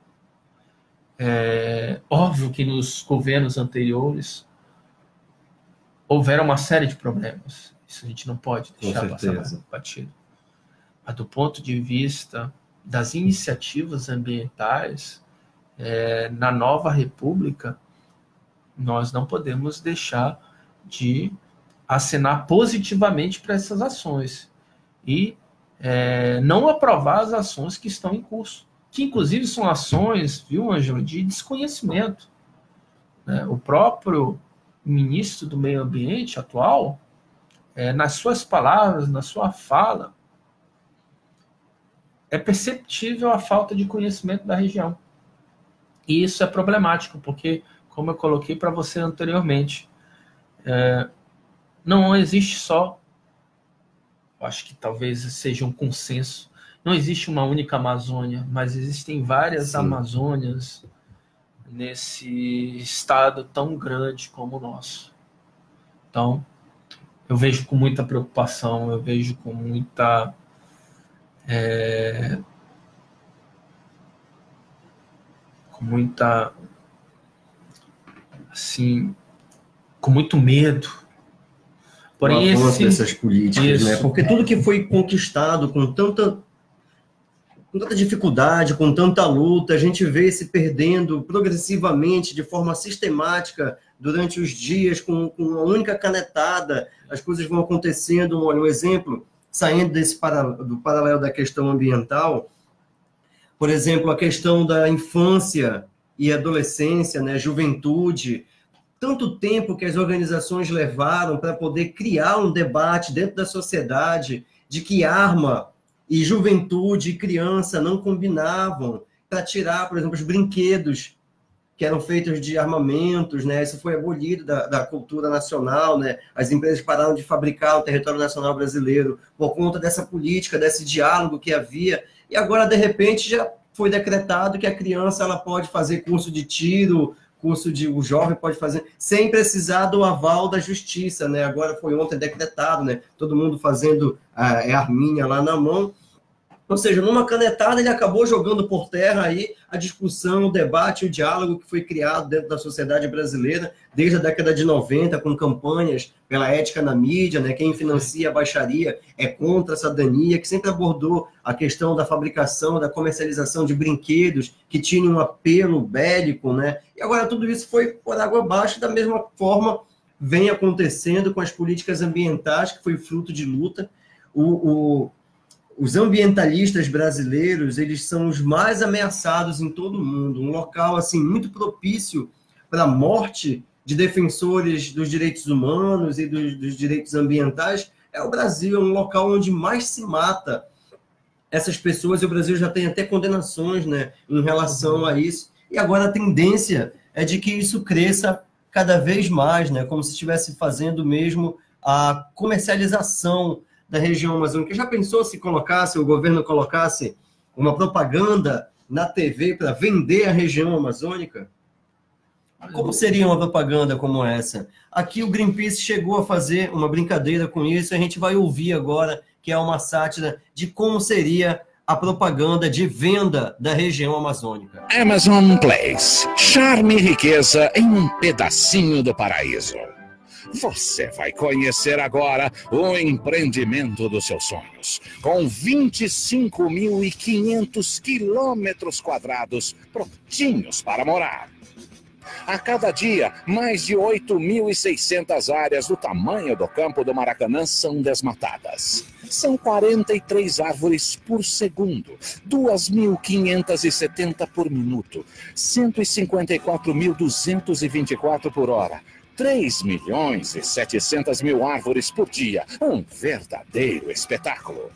É óbvio que nos governos anteriores houveram uma série de problemas. Isso a gente não pode deixar passar batido. Mas do ponto de vista das iniciativas ambientais, na nova república, nós não podemos deixar de acenar positivamente para essas ações e não aprovar as ações que estão em curso, que inclusive são ações, viu, Ângelo, de desconhecimento, né? O próprio ministro do Meio Ambiente atual, nas suas palavras, na sua fala, é perceptível a falta de conhecimento da região. E isso é problemático, porque, como eu coloquei para você anteriormente, não existe só, eu acho que talvez seja um consenso, não existe uma única Amazônia, mas existem várias Amazônias nesse estado tão grande como o nosso. Então, eu vejo com muita preocupação, eu vejo com muita... assim, com muito medo. Porém, essas políticas, né? Porque tudo que foi conquistado com tanta dificuldade, com tanta luta, a gente vê se perdendo progressivamente, de forma sistemática, durante os dias, com uma única canetada, as coisas vão acontecendo. Olha, um exemplo, saindo do paralelo da questão ambiental, por exemplo, a questão da infância e adolescência, né, juventude, tanto tempo que as organizações levaram para poder criar um debate dentro da sociedade de que arma e juventude e criança não combinavam, para tirar, por exemplo, os brinquedos que eram feitos de armamentos, né? Isso foi abolido da cultura nacional, né? As empresas pararam de fabricar no território nacional brasileiro por conta dessa política, desse diálogo que havia, e agora, de repente, já foi decretado que a criança ela pode fazer curso de tiro, o jovem pode fazer, sem precisar do aval da justiça, né? Agora foi ontem decretado, né? Todo mundo fazendo a arminha lá na mão. Ou seja, numa canetada ele acabou jogando por terra aí a discussão, o debate, o diálogo que foi criado dentro da sociedade brasileira desde a década de 90, com campanhas pela ética na mídia, né? Quem financia a baixaria é contra essa dania, que sempre abordou a questão da fabricação, da comercialização de brinquedos que tinham um apelo bélico, né? E agora tudo isso foi por água abaixo, da mesma forma vem acontecendo com as políticas ambientais, que foi fruto de luta. Os ambientalistas brasileiros, eles são os mais ameaçados em todo o mundo. Um local assim muito propício para a morte de defensores dos direitos humanos e dos direitos ambientais é o Brasil. É um local onde mais se mata essas pessoas, e o Brasil já tem até condenações, né, em relação a isso. E agora a tendência é de que isso cresça cada vez mais, né, como se estivesse fazendo mesmo a comercialização da região amazônica. Já pensou se o governo colocasse uma propaganda na TV para vender a região amazônica? Como seria uma propaganda como essa? Aqui o Greenpeace chegou a fazer uma brincadeira com isso, a gente vai ouvir agora, que é uma sátira de como seria a propaganda de venda da região amazônica. Amazon Place. Charme e riqueza em um pedacinho do paraíso. Você vai conhecer agora o empreendimento dos seus sonhos, com 25.500 quilômetros quadrados prontinhos para morar. A cada dia, mais de 8.600 áreas do tamanho do campo do Maracanã são desmatadas. São 43 árvores por segundo, 2.570 por minuto, 154.224 por hora. 3.700.000 árvores por dia. Um verdadeiro espetáculo.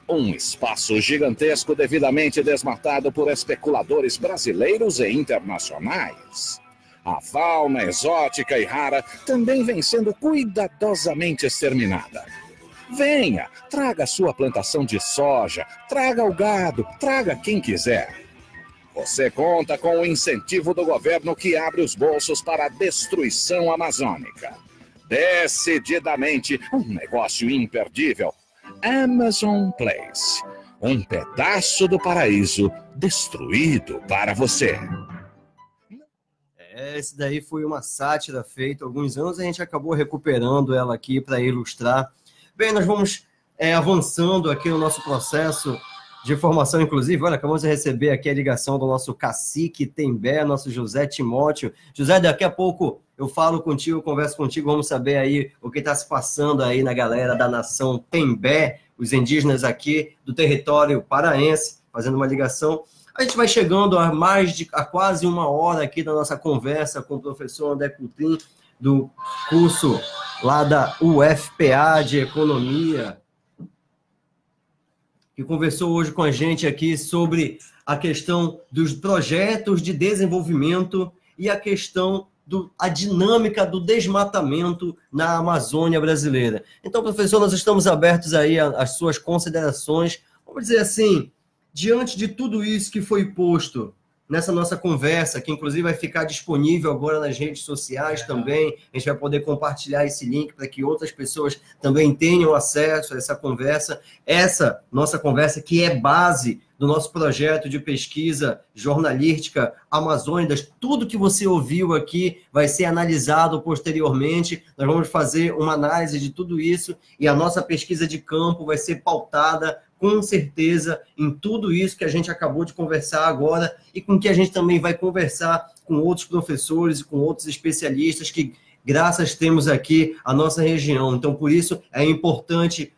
Um espaço gigantesco devidamente desmatado por especuladores brasileiros e internacionais. A fauna exótica e rara também vem sendo cuidadosamente exterminada. Venha, traga sua plantação de soja, traga o gado, traga quem quiser. Você conta com o incentivo do governo que abre os bolsos para a destruição amazônica. Decididamente, um negócio imperdível. Amazon Place. Um pedaço do paraíso destruído para você. Esse daí foi uma sátira feita há alguns anos, a gente acabou recuperando ela aqui para ilustrar. Bem, nós vamos avançando aqui no nosso processo de formação, inclusive. Olha, acabamos de receber aqui a ligação do nosso cacique Tembé, nosso José Timóteo. José, daqui a pouco eu falo contigo, converso contigo, vamos saber aí o que está se passando aí na galera da nação Tembé, os indígenas aqui do território paraense, fazendo uma ligação. A gente vai chegando a quase uma hora aqui da nossa conversa com o professor André Coutrin, do curso lá da UFPA de Economia, que conversou hoje com a gente aqui sobre a questão dos projetos de desenvolvimento e a questão a dinâmica do desmatamento na Amazônia brasileira. Então, professor, nós estamos abertos aí às suas considerações. Vamos dizer assim, diante de tudo isso que foi posto nessa nossa conversa, que inclusive vai ficar disponível agora nas redes sociais também, a gente vai poder compartilhar esse link para que outras pessoas também tenham acesso a essa conversa que é base do nosso projeto de pesquisa jornalística Amazônidas. Tudo que você ouviu aqui vai ser analisado posteriormente, nós vamos fazer uma análise de tudo isso e a nossa pesquisa de campo vai ser pautada com certeza em tudo isso que a gente acabou de conversar agora e com que a gente também vai conversar com outros professores e com outros especialistas que, graças, temos aqui a nossa região. Então, por isso, é importante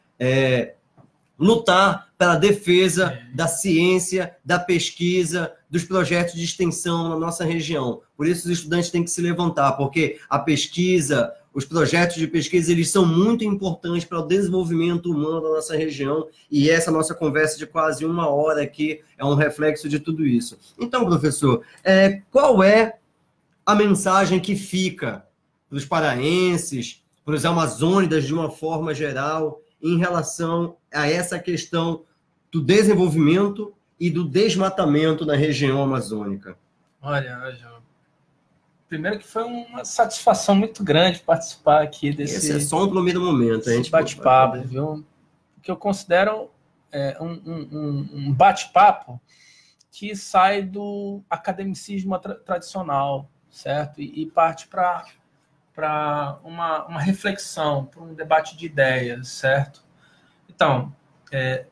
lutar pela defesa da ciência, da pesquisa, dos projetos de extensão na nossa região. Por isso, os estudantes têm que se levantar, porque a pesquisa, os projetos de pesquisa, eles são muito importantes para o desenvolvimento humano da nossa região, e essa nossa conversa de quase uma hora aqui é um reflexo de tudo isso. Então, professor, qual é a mensagem que fica para os paraenses, para os amazônidas de uma forma geral, em relação a essa questão do desenvolvimento e do desmatamento na região amazônica? Olha, primeiro que foi uma satisfação muito grande participar aqui desse... Esse é só um primeiro momento. A gente bate-papo, viu? Que eu considero um bate-papo que sai do academicismo tradicional, certo? E parte para uma reflexão, para um debate de ideias, certo? Então,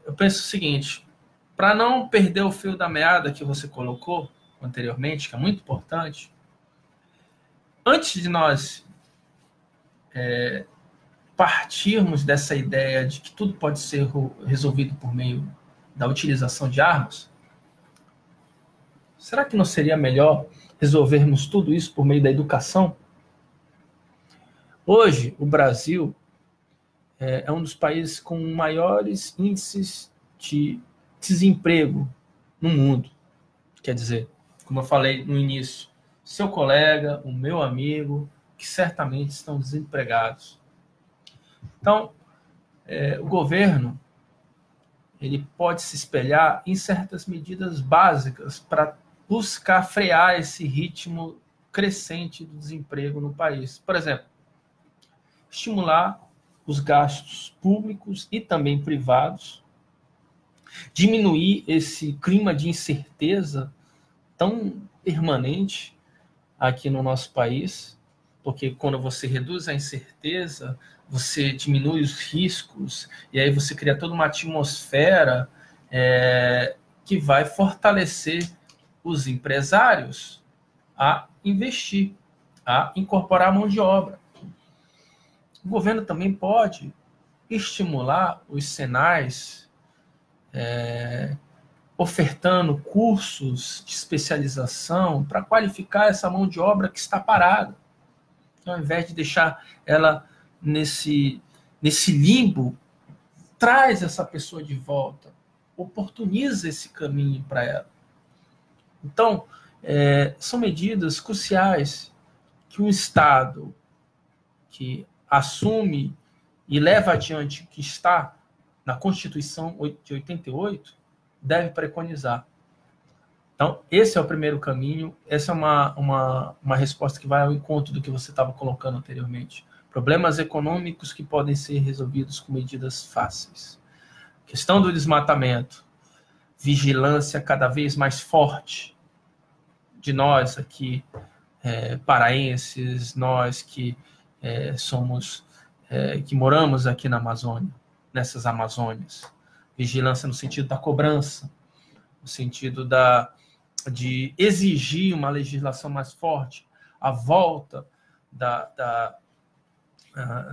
eu penso o seguinte, para não perder o fio da meada que você colocou anteriormente, que é muito importante, antes de nós partirmos dessa ideia de que tudo pode ser resolvido por meio da utilização de armas, será que não seria melhor resolvermos tudo isso por meio da educação? Hoje, o Brasil é um dos países com maiores índices de desemprego no mundo. Quer dizer, como eu falei no início, seu colega, o meu amigo, que certamente estão desempregados. Então, o governo ele pode se espelhar em certas medidas básicas para buscar frear esse ritmo crescente do desemprego no país. Por exemplo, estimular os gastos públicos e também privados, diminuir esse clima de incerteza tão permanente aqui no nosso país, porque quando você reduz a incerteza, você diminui os riscos, e aí você cria toda uma atmosfera que vai fortalecer os empresários a investir, a incorporar a mão de obra. O governo também pode estimular os senais, ofertando cursos de especialização para qualificar essa mão de obra que está parada. Então, ao invés de deixar ela nesse limbo, traz essa pessoa de volta, oportuniza esse caminho para ela. Então, são medidas cruciais que um Estado que assume e leva adiante o que está na Constituição de 88 deve preconizar. Então, esse é o primeiro caminho, essa é uma resposta que vai ao encontro do que você estava colocando anteriormente. Problemas econômicos que podem ser resolvidos com medidas fáceis. Questão do desmatamento, vigilância cada vez mais forte de nós aqui, paraenses, nós que que moramos aqui na Amazônia, nessas Amazônias. Vigilância no sentido da cobrança, no sentido de exigir uma legislação mais forte, a volta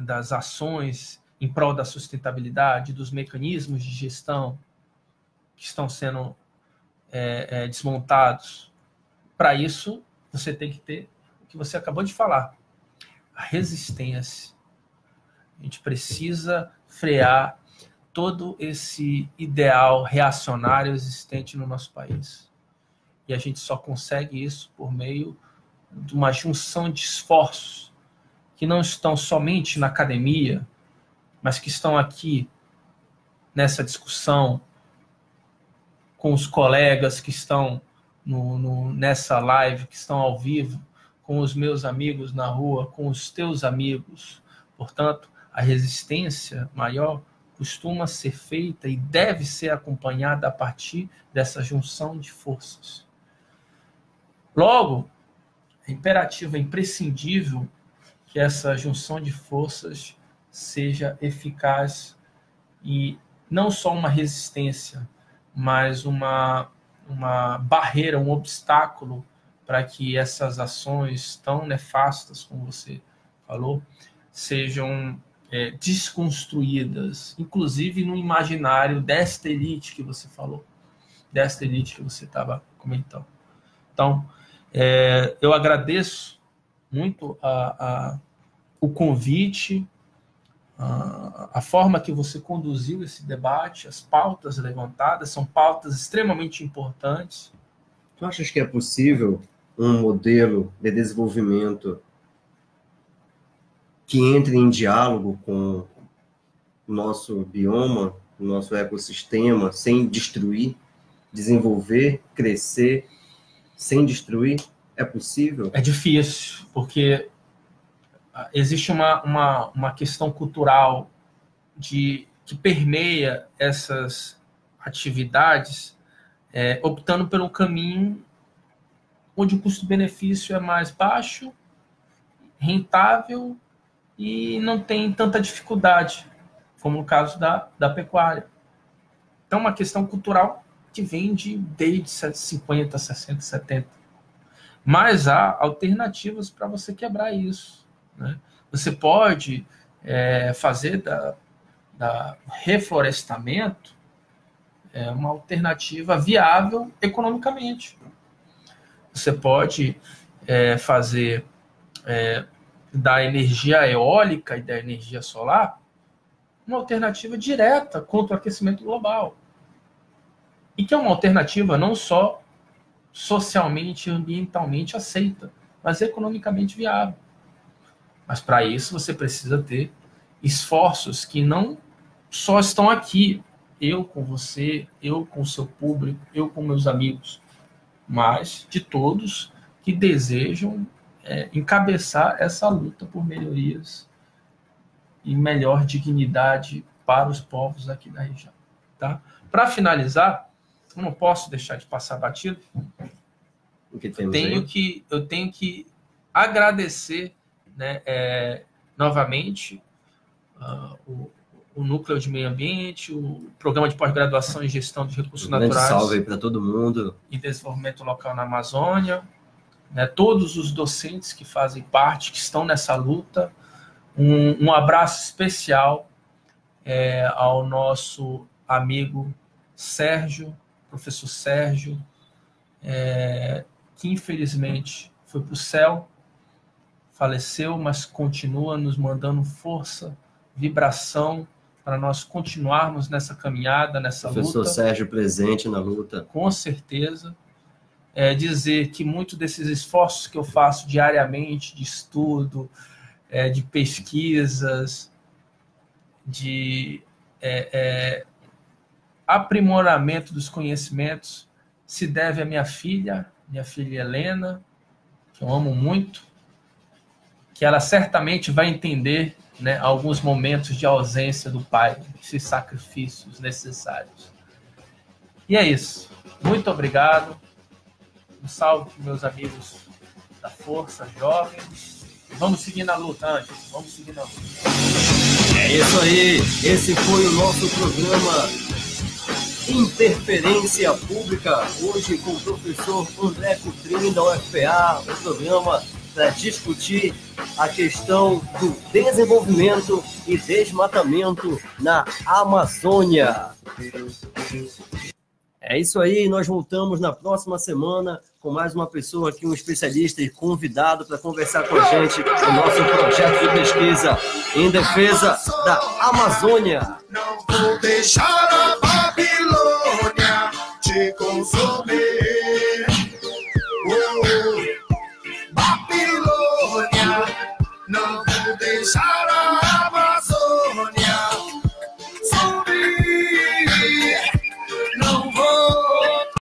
das ações em prol da sustentabilidade, dos mecanismos de gestão que estão sendo desmontados. Para isso, você tem que ter o que você acabou de falar, a resistência. A gente precisa frear todo esse ideal reacionário existente no nosso país. E a gente só consegue isso por meio de uma junção de esforços que não estão somente na academia, mas que estão aqui nessa discussão com os colegas que estão nessa live, que estão ao vivo, com os meus amigos na rua, com os teus amigos. Portanto, a resistência maior costuma ser feita e deve ser acompanhada a partir dessa junção de forças. Logo, é imperativo, é imprescindível que essa junção de forças seja eficaz e não só uma resistência, mas uma barreira, um obstáculo para que essas ações tão nefastas, como você falou, sejam desconstruídas, inclusive no imaginário desta elite que você falou, desta elite que você estava comentando. Então, eu agradeço muito o convite, a forma que você conduziu esse debate, as pautas levantadas, são pautas extremamente importantes. Tu achas que é possível um modelo de desenvolvimento que entre em diálogo com o nosso bioma, o nosso ecossistema, sem destruir, desenvolver, crescer, sem destruir? É possível? É difícil, porque existe uma questão cultural que permeia essas atividades, optando pelo caminho onde o custo-benefício é mais baixo, rentável e não tem tanta dificuldade, como no caso da pecuária. Então, é uma questão cultural que vem desde 50, 60, 70. Mas há alternativas para você quebrar isso, né? Você pode fazer da reflorestamento uma alternativa viável economicamente. Você pode fazer da energia eólica e da energia solar uma alternativa direta contra o aquecimento global. E que é uma alternativa não só socialmente e ambientalmente aceita, mas economicamente viável. Mas para isso você precisa ter esforços que não só estão aqui, eu com você, eu com o seu público, eu com meus amigos, mas de todos que desejam encabeçar essa luta por melhorias e melhor dignidade para os povos aqui da região. Tá? Para finalizar, eu não posso deixar de passar batido. O que temos Eu tenho que agradecer, né, novamente o Núcleo de Meio Ambiente, o Programa de Pós-Graduação em Gestão de Recursos Naturais. Salve aí para todo mundo. E Desenvolvimento Local na Amazônia, né, todos os docentes que fazem parte, que estão nessa luta. Um abraço especial ao nosso amigo Sérgio, professor Sérgio, que infelizmente foi para o céu, faleceu, mas continua nos mandando força, vibração, para nós continuarmos nessa caminhada, nessa luta. Professor Sérgio presente na luta. Com certeza. Dizer que muito desses esforços que eu faço diariamente, de estudo, de pesquisas, de aprimoramento dos conhecimentos, se deve à minha filha Helena, que eu amo muito, que ela certamente vai entender, né, alguns momentos de ausência do pai, esses sacrifícios necessários. E é isso. Muito obrigado. Um salve para meus amigos da Força Jovens. Vamos seguir na luta, Ângelo. Vamos seguir na luta. É isso aí. Esse foi o nosso programa Interferência Pública. Hoje com o professor André Coutrin, da UFPA. Um programa para discutir a questão do desenvolvimento e desmatamento na Amazônia. É isso aí, nós voltamos na próxima semana com mais uma pessoa aqui, um especialista e convidado para conversar com a gente no nosso projeto de pesquisa em defesa da Amazônia. Não vou deixar